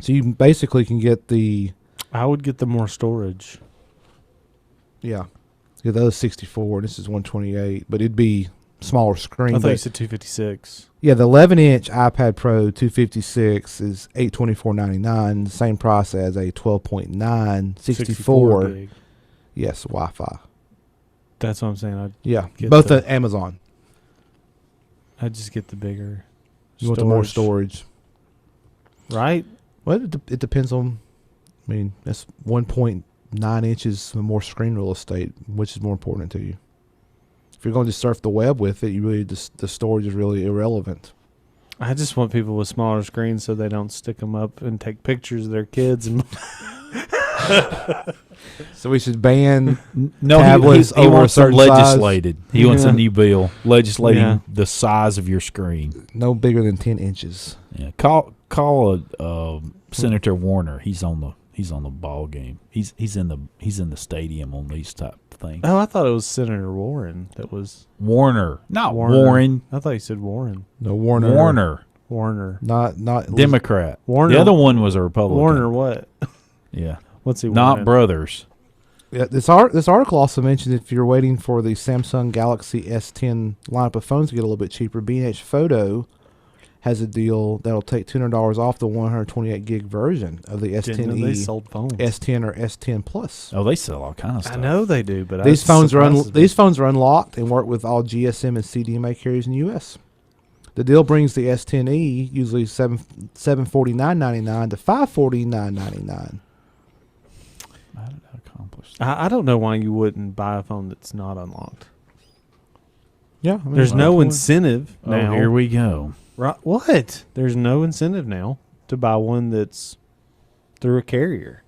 So you basically can get the I would get the more storage. get those 64. This is 128, but it'd be smaller screen. I thought you but- said 256. Yeah, the 11-inch iPad Pro 256 is $824.99, the same price as a 12.9 64. gig. Yes, Wi-Fi. That's what I'm saying. Yeah, Get both the- at Amazon. I'd just get the bigger. You want the more storage. Right? Well, it depends on. I mean, that's 1.9 inches of more screen real estate. Which is more important to you? If you're going to just surf the web with it, you really the storage is really irrelevant. I just want people with smaller screens so they don't stick them up and take pictures of their kids. And So we should ban. No, Tablets he over a wants them certain size. legislated. He wants a Yeah. new bill legislating Yeah. the size of your screen. No bigger than 10 inches. Yeah, call Senator Warner. He's on the ball game. He's in the stadium on these type of things. oh, I thought it was Senator Warren that was Warner, not Warner. Warren. I thought you said Warren. No Warner. Warner. Not Democrat. Warner. The other one was a Republican. Warner what? Yeah, What's he not wanting? brothers. Yeah, this article also mentioned if you're waiting for the Samsung Galaxy S10 lineup of phones to get a little bit cheaper, B&H Photo has a deal that'll take $200 off the 128 gig version of the Didn't know they S10e, sold phones. S10 or S10 Plus. Oh, they sell all kind of stuff. I know they do, but These that phones surprises me. these phones are unlocked and work with all GSM and CDMA carriers in the U.S. The deal brings the S10e usually $749.99 to $549.99. How did that accomplish? I don't know why you wouldn't buy a phone that's not unlocked. Yeah, I mean, There's no well, incentive now. Oh, here we go. Right? What? There's no incentive now to buy one that's through a carrier.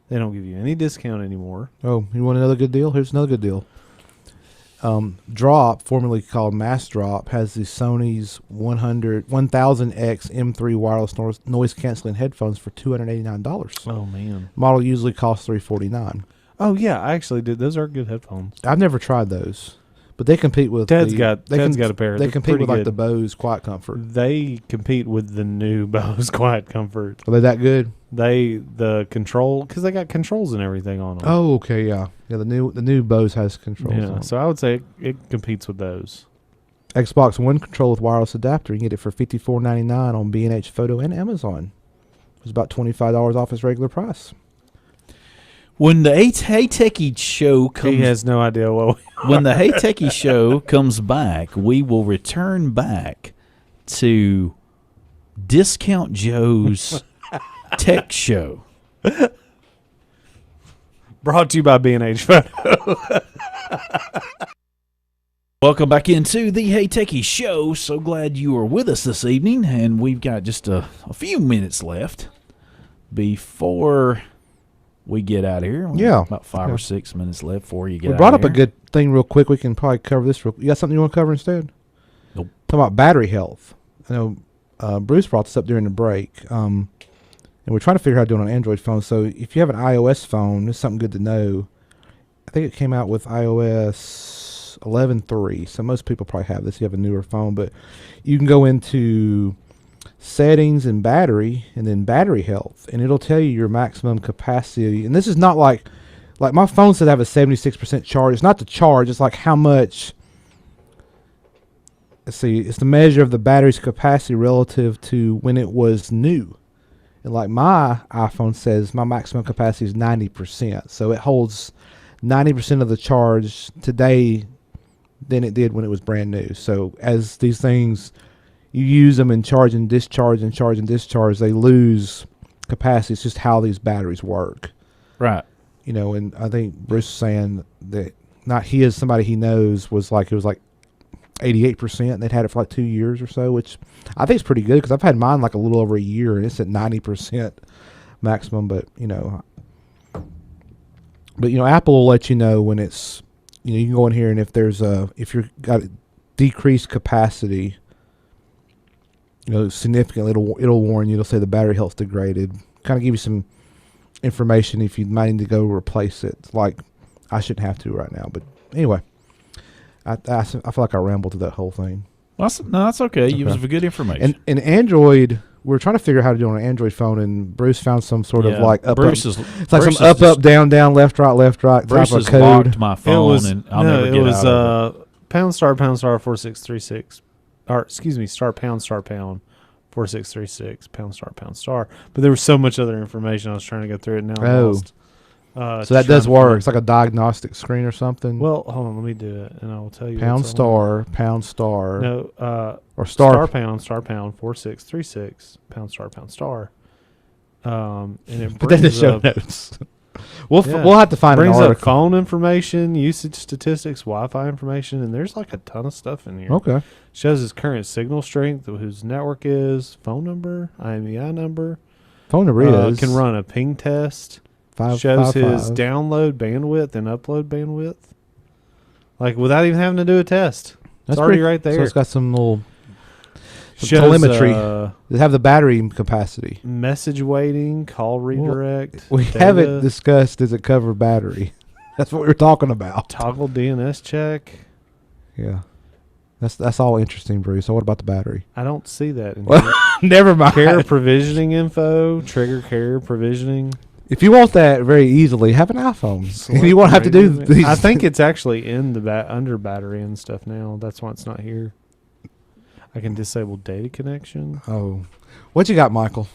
They don't give you any discount anymore. Oh, you want another good deal? Here's another good deal. Drop, formerly called Mass Drop, has the Sony's 1000X M3 wireless noise canceling headphones for $289. Oh man. Model usually costs $349. Oh yeah, I actually did. Those are good headphones. I've never tried those, but they compete with. Ted's got a pair. They They're compete with pretty like the good. Bose Quiet Comfort. They compete with the new Bose Quiet Comfort. Are they that good? The control, because they got controls and everything on them. Oh, okay, yeah. The new Bose has controls. yeah. on it. So I would say it competes with those. Xbox One control with wireless adapter. You can get it for $54.99 on B&H Photo and Amazon. It's about $25 off its regular price. When the Hey Techie show comes, He has no idea what. when the Hey Techie show comes back, we will return back to Discount Joe's Tech Show. Brought to you by B&H Photo. Welcome back into the Hey Techie show. So glad you are with us this evening, and we've got just a few minutes left before we get out of here. Yeah. About 5 or 6 minutes left before you get We out brought of up a here. good thing real quick. We can probably cover this. You got something you want to cover instead? Nope. Talking about battery health. I know Bruce brought this up during the break. And we're trying to figure out how to do it on Android phones. So if you have an iOS phone, this is something good to know. I think it came out with iOS 11.3. So most people probably have this if you have a newer phone. But you can go into settings and battery and then battery health. And it'll tell you your maximum capacity. And this is not like my phone said I have a 76% charge. It's not the charge. It's like how much. Let's see. It's the measure of the battery's capacity relative to when it was new. And like my iPhone says, my maximum capacity is 90%. So it holds 90% of the charge today than it did when it was brand new. So as these things, you use them and charge and discharge and charge and discharge, they lose capacity. It's just how these batteries work. Right. You know, and I think Bruce was saying that not he is somebody he knows was like, it was like 88%. They'd had it for like 2 years or so, which I think is pretty good because I've had mine like a little over a year and it's at 90% maximum. But Apple will let you know when it's, you can go in here and if you've got decreased capacity, significantly, it'll warn you. It'll say the battery health's degraded. Kind of give you some information if you might need to go replace it. Like I shouldn't have to right now, but anyway, I feel like I rambled through that whole thing. Well, that's okay. It was good information. And Android, we're trying to figure out how to do it on an Android phone, and Bruce found some sort of like up, Bruce up. Is, it's like Bruce some up, up, down, down, left, right Bruce type of has code. locked my phone, and I'll never get out of it. #, #4636, or excuse me, *, #, 4636, #. But there was so much other information I was trying to get through it. Now I'm lost. So that does work. It's like a diagnostic screen or something. Well, hold on, let me do it, and I will tell you. #, #. No, or star. *, 4636, #, and it Put that in the brings show up, notes. We'll have to find an brings up article. phone information, usage statistics, Wi-Fi information, and there's like a ton of stuff in here. Okay. Shows his current signal strength, whose network is, phone number, IMEI number. Phone number is. Can run a ping test. Shows his download bandwidth and upload bandwidth. Like without even having to do a test. It's already right there. So it's got some little Shows, telemetry. They have the battery capacity. Message waiting, call redirect. We haven't discussed does it cover battery. That's what we were talking about. Toggle DNS check. Yeah. That's all interesting, Bruce. So what about the battery? I don't see that in here. Never mind. Carrier provisioning info, trigger carrier provisioning. If you want that very easily, have an iPhone. And you won't have to do these. I think it's actually in the under battery and stuff now. That's why it's not here. I can disable data connection. Oh. What you got, Michael?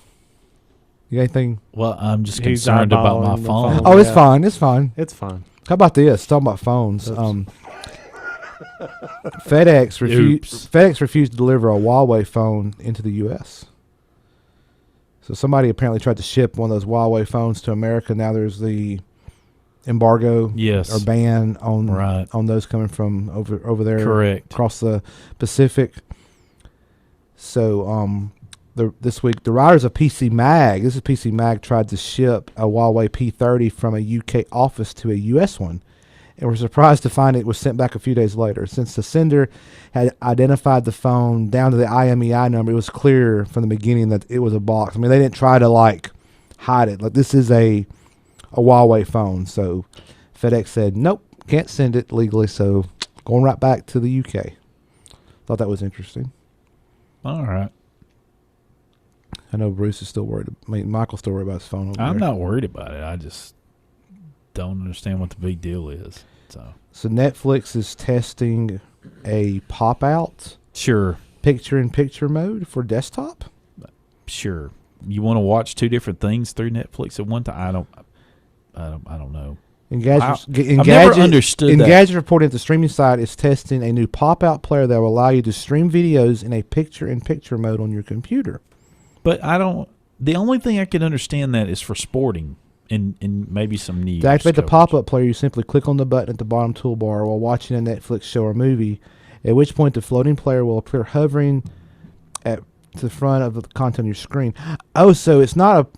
You got anything? Well, I'm just He's concerned about my eyeballing the phone. phone. Oh, it's Yeah. fine. It's fine. It's fine. How about this? Talking about phones. FedEx refused to deliver a Huawei phone into the U.S. So somebody apparently tried to ship one of those Huawei phones to America. Now there's the embargo or ban on those coming from over there. Correct. Across the Pacific. So this week, the writers of PC Mag, this is PC Mag, tried to ship a Huawei P30 from a UK office to a US one, and were surprised to find it was sent back a few days later. Since the sender had identified the phone down to the IMEI number, it was clear from the beginning that it was a box. I mean, they didn't try to like hide it. Like, this is a Huawei phone. So FedEx said, nope, can't send it legally. So going right back to the UK. Thought that was interesting. All right. I know Bruce is still worried. I mean, Michael's still worried about his phone over I'm there. not worried about it. I just don't understand what the big deal is. So Netflix is testing a pop-out picture-in-picture mode for desktop? Sure. You want to watch two different things through Netflix at one time? I don't know. I've never understood that. Engadget reporting that the streaming site is testing a new pop-out player that will allow you to stream videos in a picture-in-picture mode on your computer. But the only thing I can understand that is for sporting and maybe some news. To activate coverage. the pop-up player, you simply click on the button at the bottom toolbar while watching a Netflix show or movie, at which point the floating player will appear hovering to the front of the content on your screen. Oh, so it's not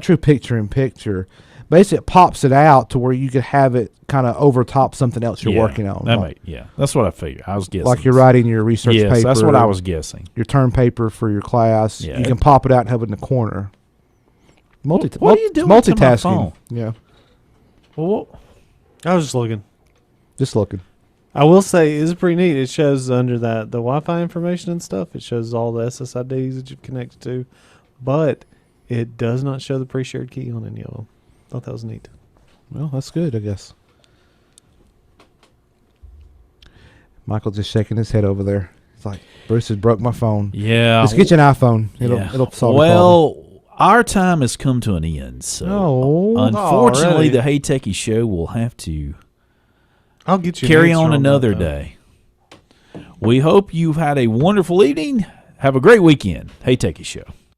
true picture-in-picture. Basically, it pops it out to where you could have it kind of over top something else you're working on. That's what I figured. I was guessing. Like you're writing your research paper. Yes, that's what I was guessing. Your term paper for your class. Yeah. You can pop it out and have it in the corner. What are you doing to my multitasking. phone? Yeah. Well, I was just looking. Just looking. I will say it's pretty neat. It shows under the Wi-Fi information and stuff. It shows all the SSIDs that you've connected to, but it does not show the pre-shared key on any of them. Thought that was neat. Well, that's good, I guess. Michael just shaking his head over there. It's like, Bruce has broke my phone. Yeah. Just get you an iPhone. It'll solve the problem. Well, our time has come to an end. So unfortunately, the Hey Techie Show will have to I'll get you carry on another day. We hope you've had a wonderful evening. Have a great weekend. Hey Techie Show.